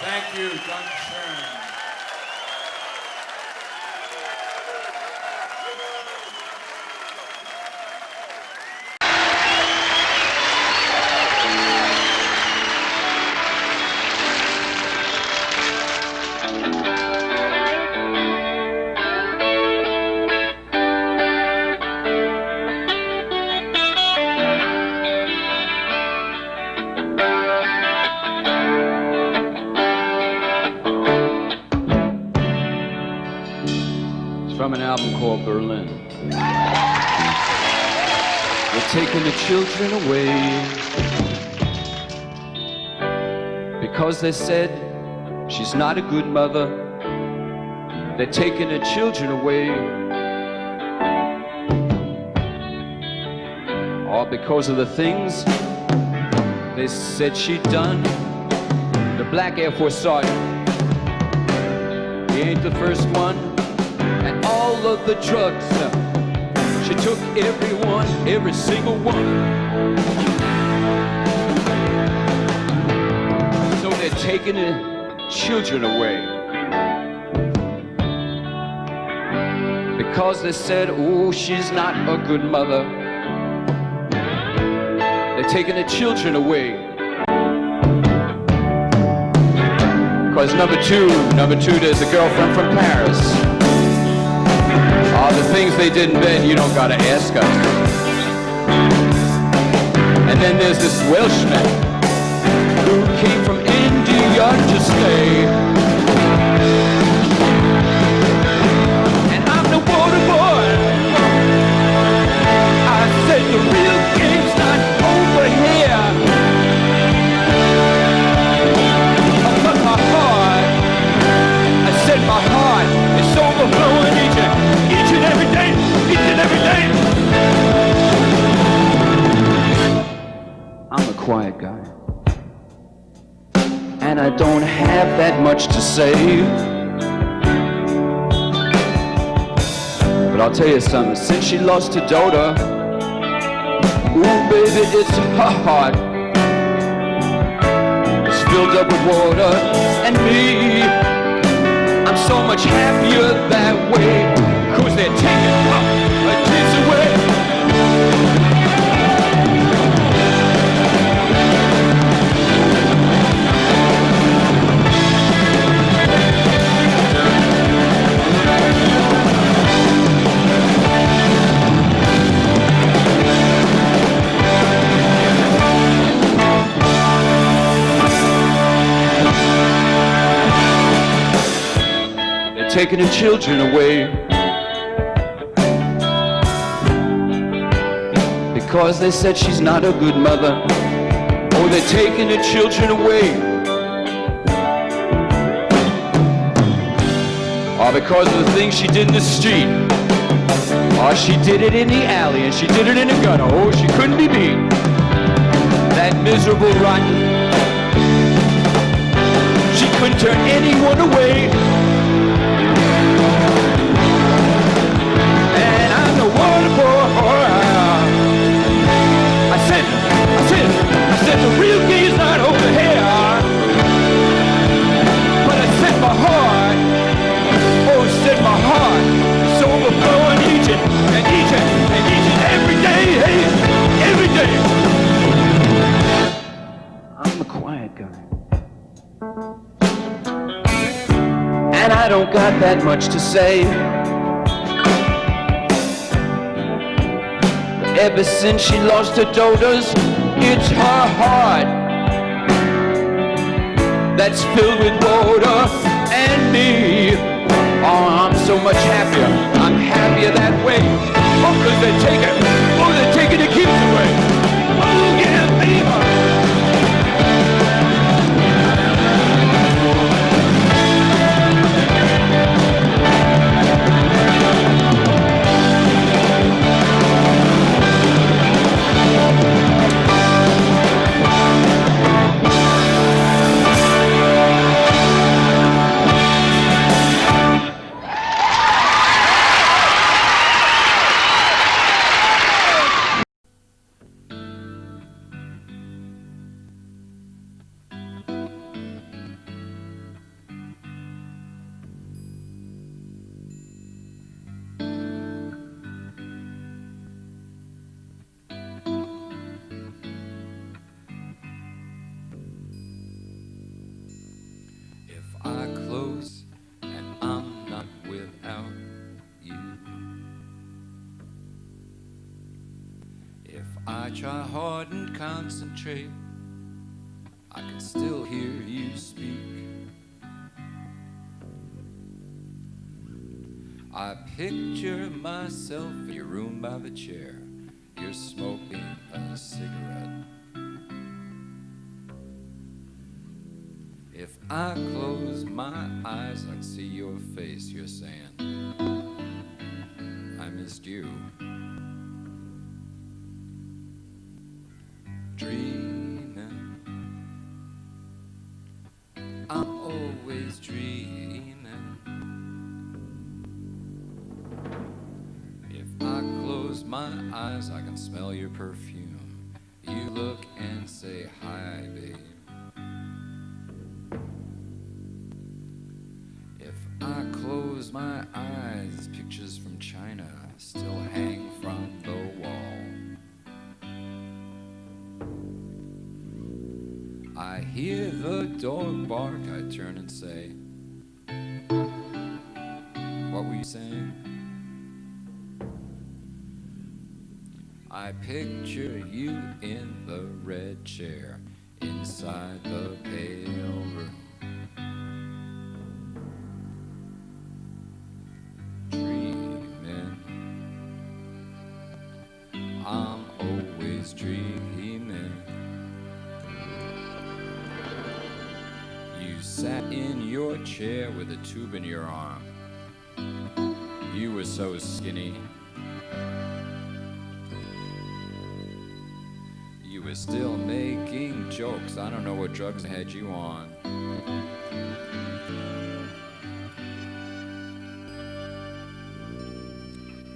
Thank you, John Sherman.
From an album called Berlin. They're taking the children away because they said she's not a good mother. They're taking the children away all because of the things they said she'd done. The Black Air Force Sergeant, he ain't the first one. And all of the drugs, she took everyone, every single one. So they're taking the children away because they said, oh, she's not a good mother. They're taking the children away because number two, there's a girlfriend from Paris. All the things they did in bed, you don't gotta ask us. And then there's this Welshman who came from India to stay. And I'm the water boy. I said the real game's not over here. I cut my heart. I said my heart is overflowing each and every day, each and every day. I'm a quiet guy, and I don't have that much to say. But I'll tell you something, since she lost her daughter,
Ooh, baby, it's her heart. It's filled up with water, and me, I'm so much happier that way, 'cause they're taking my kids away. Taking the children away because they said she's not a good mother. Oh, they're taking the children away. Or because of the things she did in the street. Or she did it in the alley and she did it in the gutter. Oh, she couldn't be beat. That miserable rotten. She couldn't turn anyone away. And I'm the water boy. I said the real key's not over here. But I said my heart, oh, said my heart, it's overflowing each and every day, hey, every day. I'm the quiet guy. And I don't got that much to say. Ever since she lost her daughters, it's her heart that's filled with water and me. Oh, I'm so much happier. I'm happier that way. Oh, 'cause they're taking the kids away. Oh, yeah, baby. I try hard and concentrate, I can still hear you speak. I picture myself in your room by the chair. You're smoking a cigarette. If I close my eyes, I can see your face. You're saying, I missed you. Dreaming, I'm always dreaming. If I close my eyes, I can smell your perfume. You look and say, hi, babe. If I close my eyes, pictures from China still hang from the wall. I hear the dog bark, I turn and say, what were you saying? I picture you in the red chair inside the pale room. Dreaming, I'm always dreaming. You sat in your chair with a tube in your arm. You were so skinny. You were still making jokes. I don't know what drugs had you on.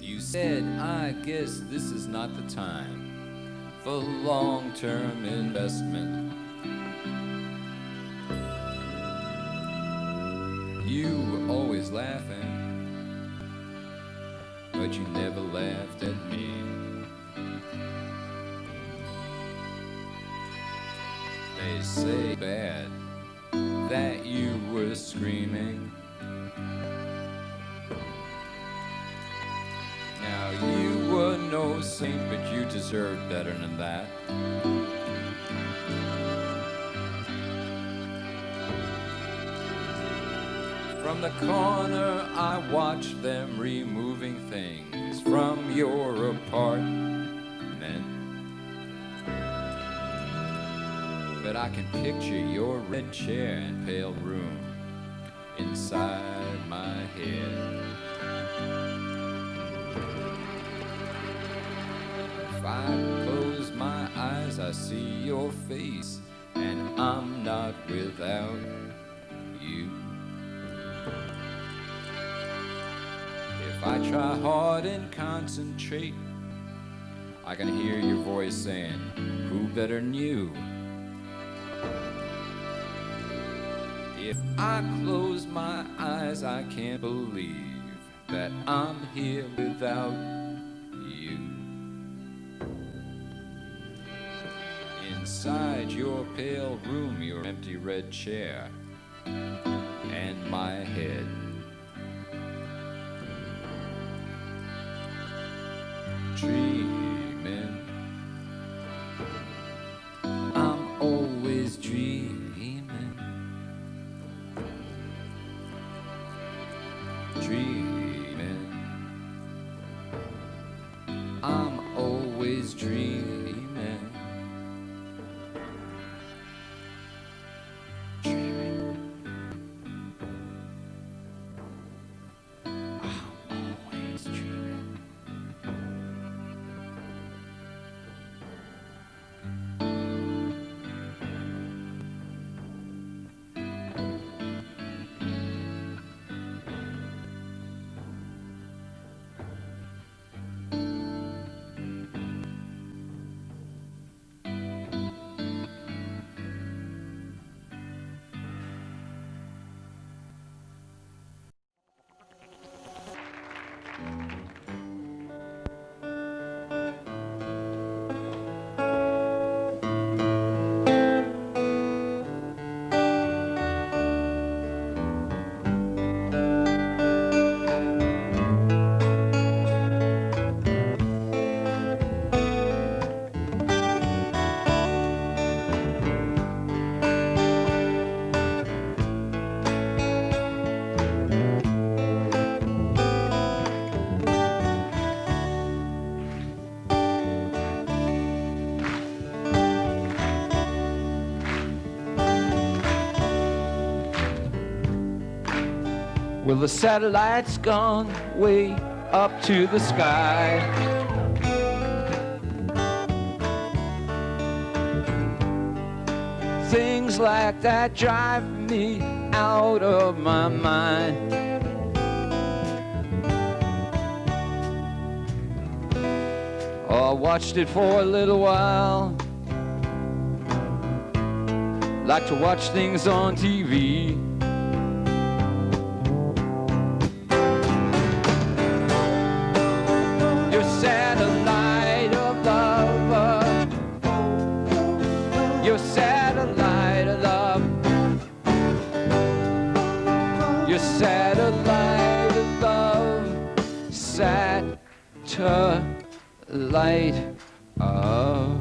You said, I guess this is not the time
for long-term investment. You were always laughing, but you never laughed at me. They say bad that you were screaming. Now you were no saint, but you deserved better than that. From the corner I watched them removing things from your apartment. But I can picture your red chair and pale room inside my head. If I close my eyes, I see your face, and I'm not without you. If I try hard and concentrate, I can hear your voice saying, who better than you? If I close my eyes, I can't believe that I'm here without you. Inside your pale room, your empty red chair, and my head. Dreaming, I'm always dreaming. Dreaming, I'm always dreaming. Dreaming, I'm always dreaming.
Well, the satellite's gone way up to the sky. Things like that drive me out of my mind. Oh, I watched it for a little while. Like to watch things on TV. Your satellite of love. Your satellite of love. Satellite of.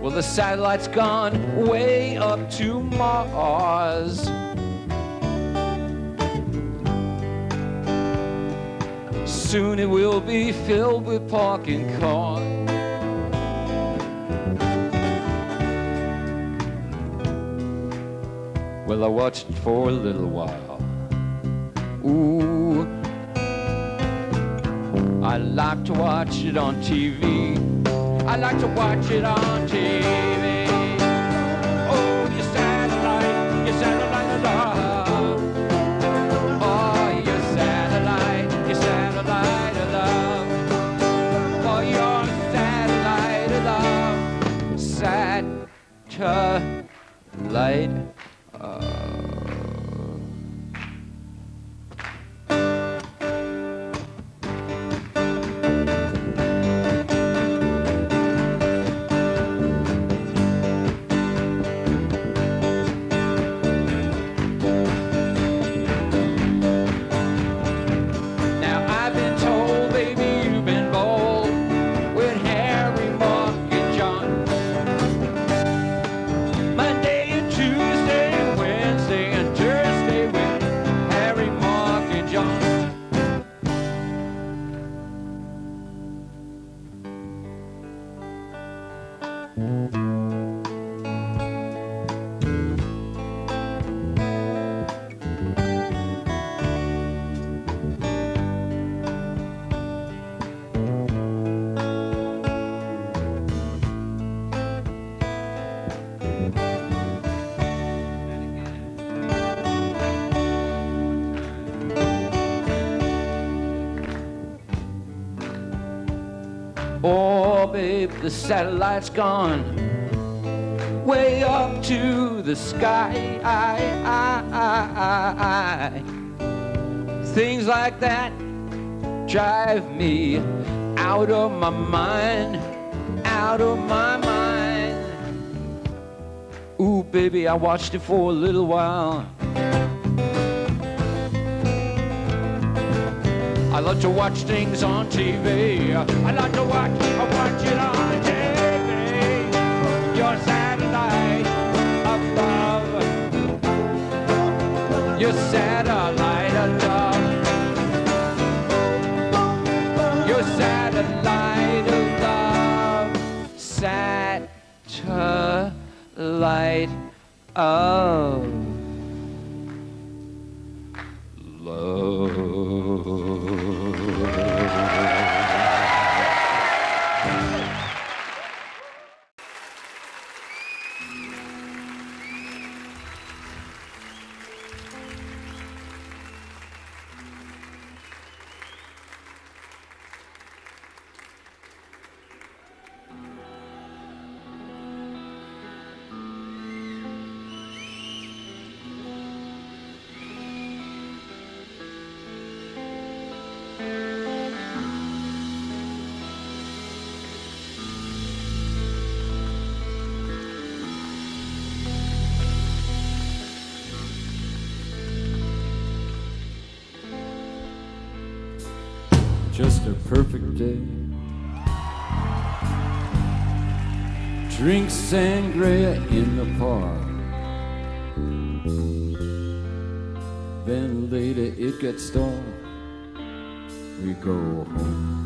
Well, the satellite's gone way up to Mars. Soon it will be filled with parking cars.
Well, I watched it for a little while. Ooh, I like to watch it on TV. I like to watch it on TV. Oh, your satellite of love. Oh, your satellite of love. Oh, your satellite of love. Satellite. Now I've been told, baby, you've been bold with Harry, Mark, and John. Monday and Tuesday and Wednesday and Thursday with Harry, Mark, and John. Oh, babe, the satellite's gone way up to the sky. Things like that drive me out of my mind, out of my mind. Ooh, baby, I watched it for a little while. I like to watch things on TV. I like to watch it on TV. Your satellite of love. Your satellite of love. Your satellite of love. Satellite of love.
Just a perfect day. Drink sangria in the park. Then later it gets dark. We go home.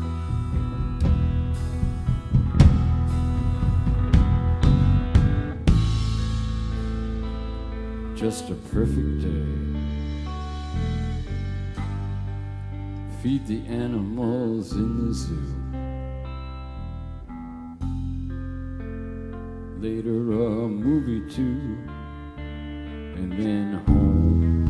Just a perfect day. Feed the animals in the zoo. Later a movie too, and then home.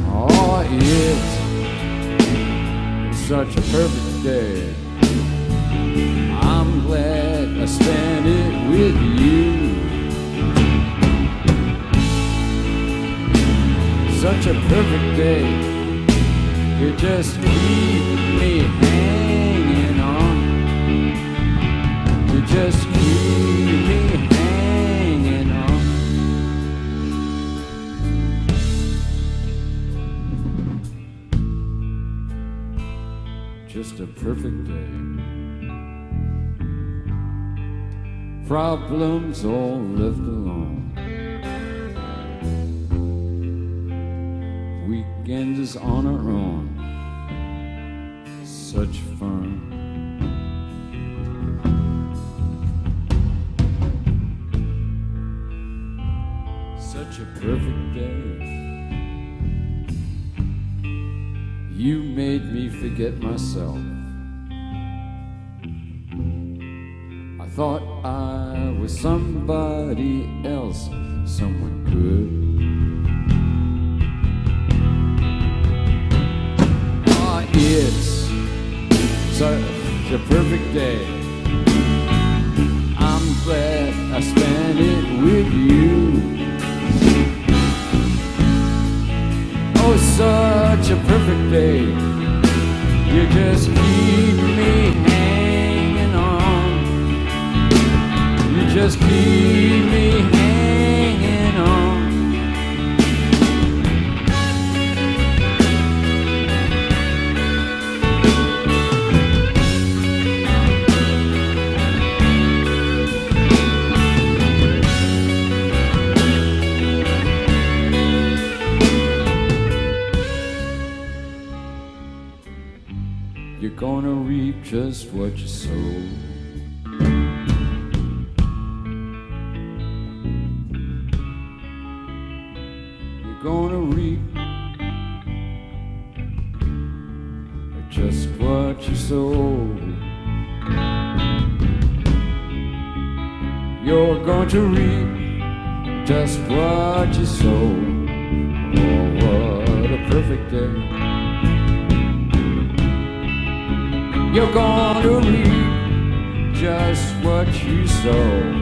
Oh, it's such a perfect day. I'm glad I spent it with you. Such a perfect day. You just keep me hanging on. You just keep me hanging on. Just a perfect day. Problems all left alone. Weekends is on our own. Such fun.
such a perfect day. You made me forget myself. I thought I was somebody else, someone good. Oh, it's such a perfect day. I'm glad I spent it with you. Oh, such a perfect day. You just keep me hanging on. You just keep me hanging on. You're gonna reap just what you sow. You're gonna reap just what you sow. You're going to reap just what you sow. Oh, what a perfect day. You're gonna reap just what you sow.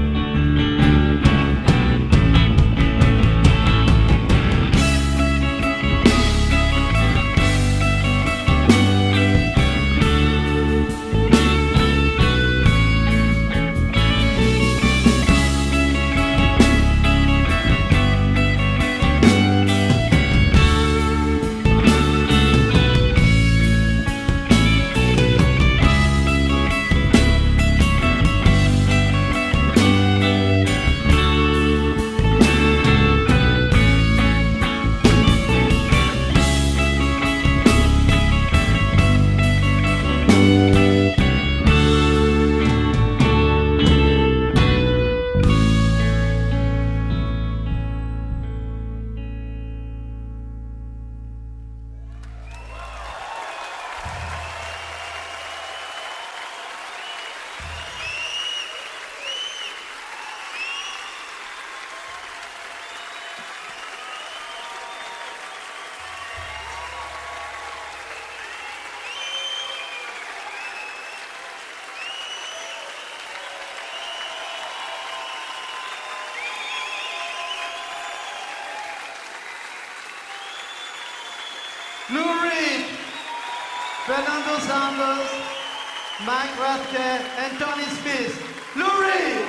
Lou Reed, Fernando Sanders, Mike Rathke, and Tony Smith. Lou Reed!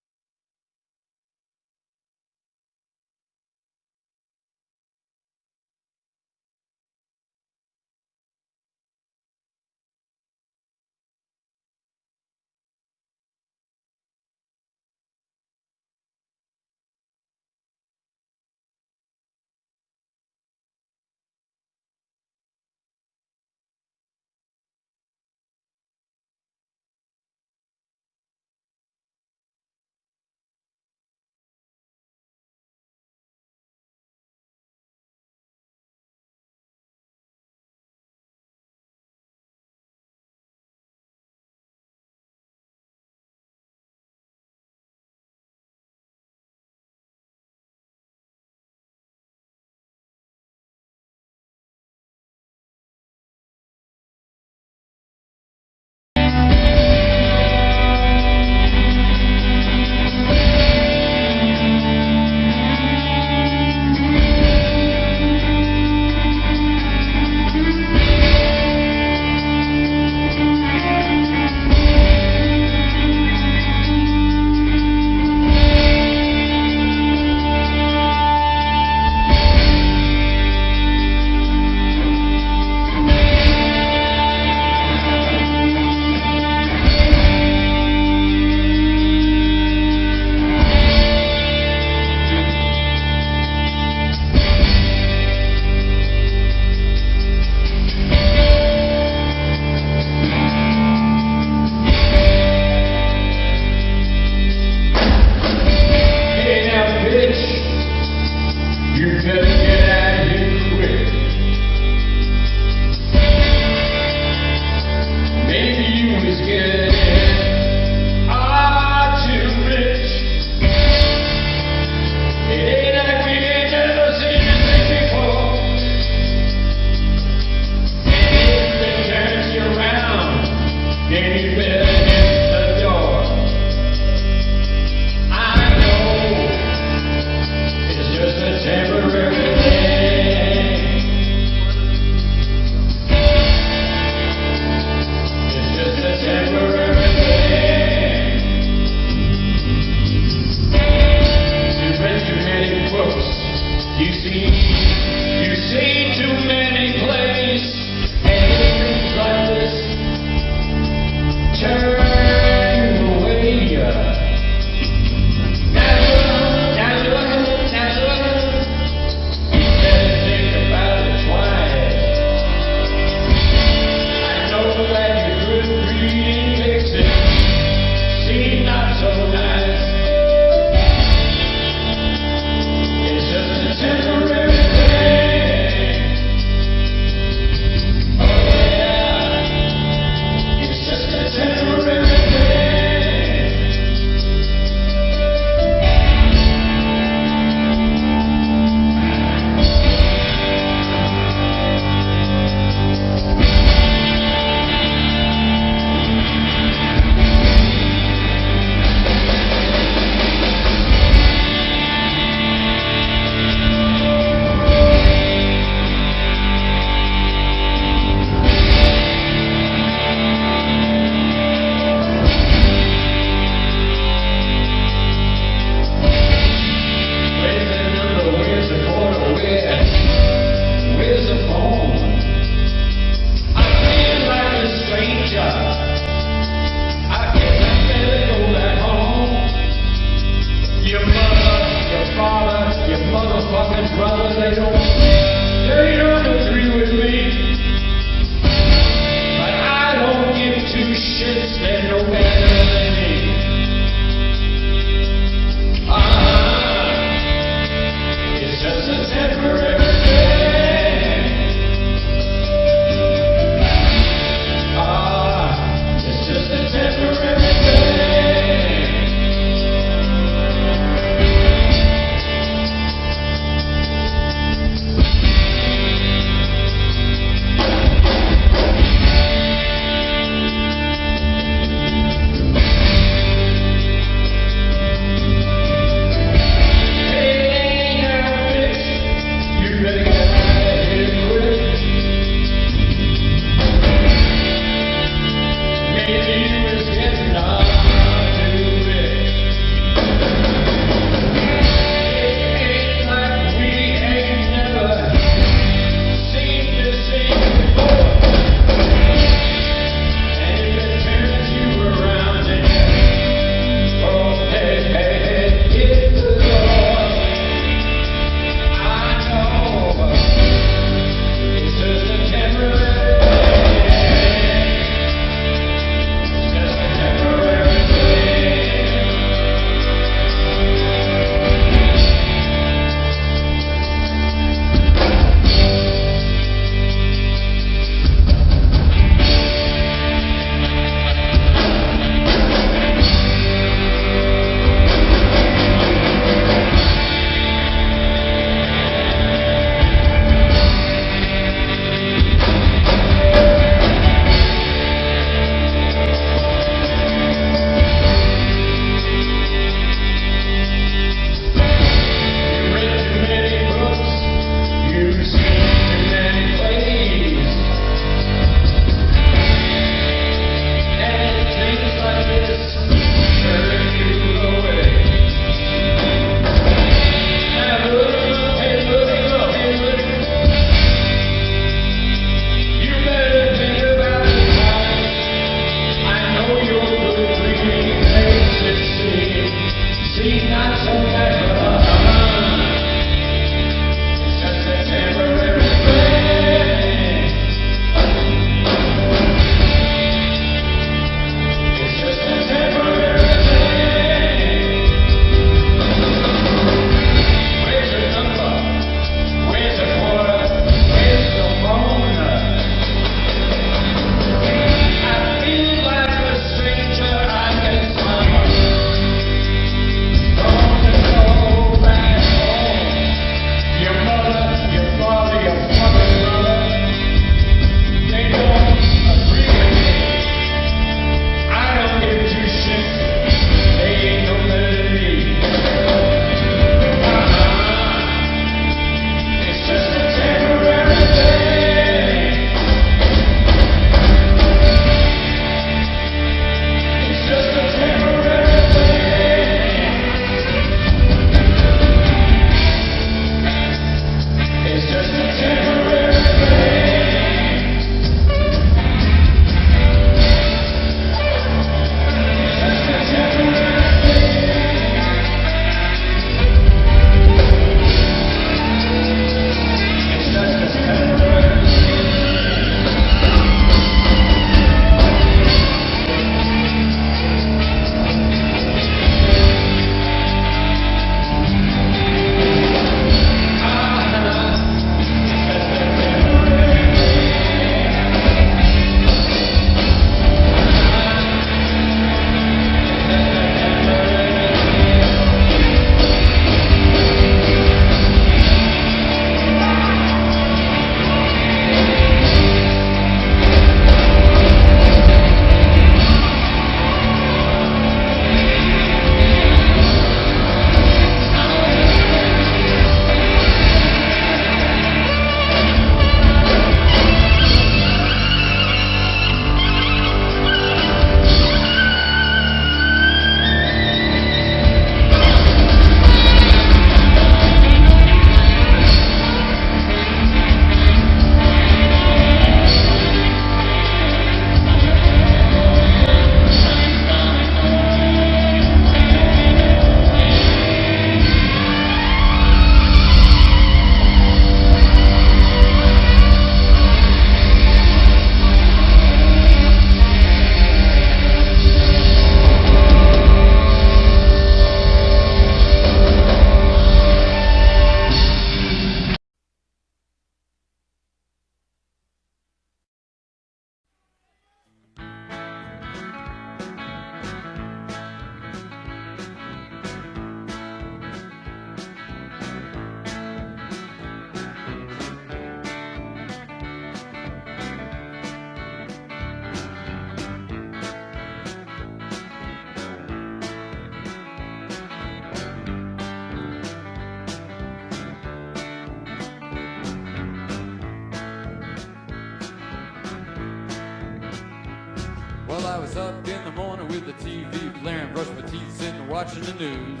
Well, I was up in the morning with the TV blaring, brushed my teeth, sitting watching the news.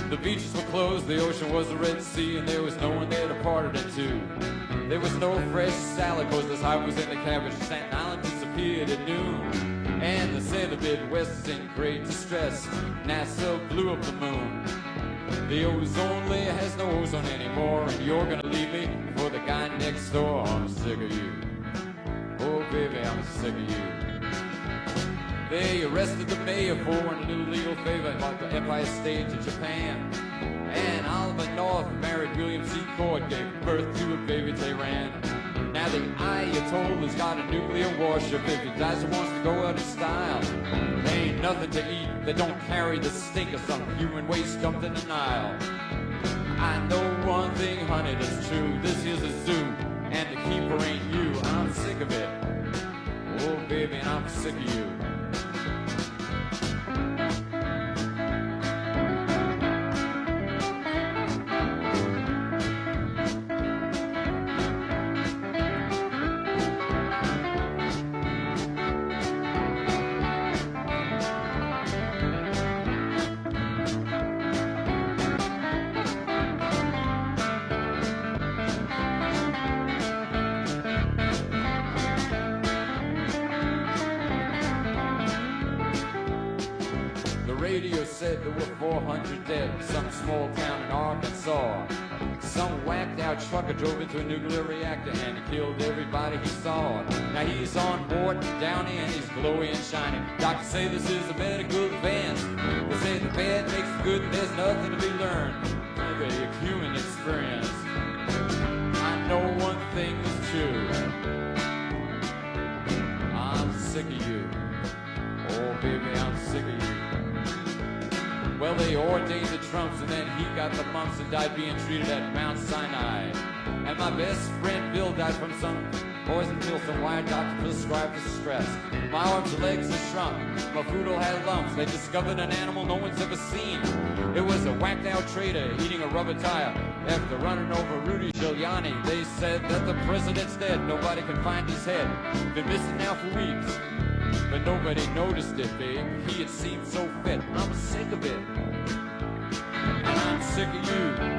The beaches were closed, the ocean was the Red Sea, and there was no one there to part it in two. There was no fresh salad, cause this hive was in the cabbage. Staten Island disappeared at noon, and they say the Midwest is in great distress. NASA blew up the moon. The ozone layer has no ozone anymore, and you're gonna leave me for the guy next door. I'm sick of you. Oh, baby, I'm sick of you. They arrested the mayor for an illegal favor like the Empire State to Japan. And Oliver North married William C. Cord, gave birth to a baby Tehran. Now the Ayatollah's got a nuclear warship. If he dies, he wants to go out in style. There ain't nothing to eat. They don't carry the stink of some human waste dumped in the Nile. I know one thing, honey, that's true. This here's a zoo, and the keeper ain't you. I'm sick of it. Oh, baby, and I'm sick of you.
said there were 400 dead in some small town in Arkansas. Some whacked out trucker drove into a nuclear reactor and he killed everybody he saw. Now he's on board and Downey and he's glowy and shiny. Doctors say this is a medical advance. They say the bad makes the good and there's nothing to be learned. Maybe a human experience. I know one thing is true. I'm sick of you. Oh baby, I'm sick of you. Well, they ordained the Trumps and then he got the mumps and died being treated at Mount Sinai. And my best friend Bill died from some poison pill some wire doctor prescribed for stress. My arms and legs are shrunk, my food all had lumps. They discovered an animal no one's ever seen. It was a whacked out trader eating a rubber tire after running over Rudy Giuliani. They said that the president's dead, nobody can find his head. Been missing now for weeks, but nobody noticed it, babe. He had seemed so fit. I'm sick of it, and I'm sick of you.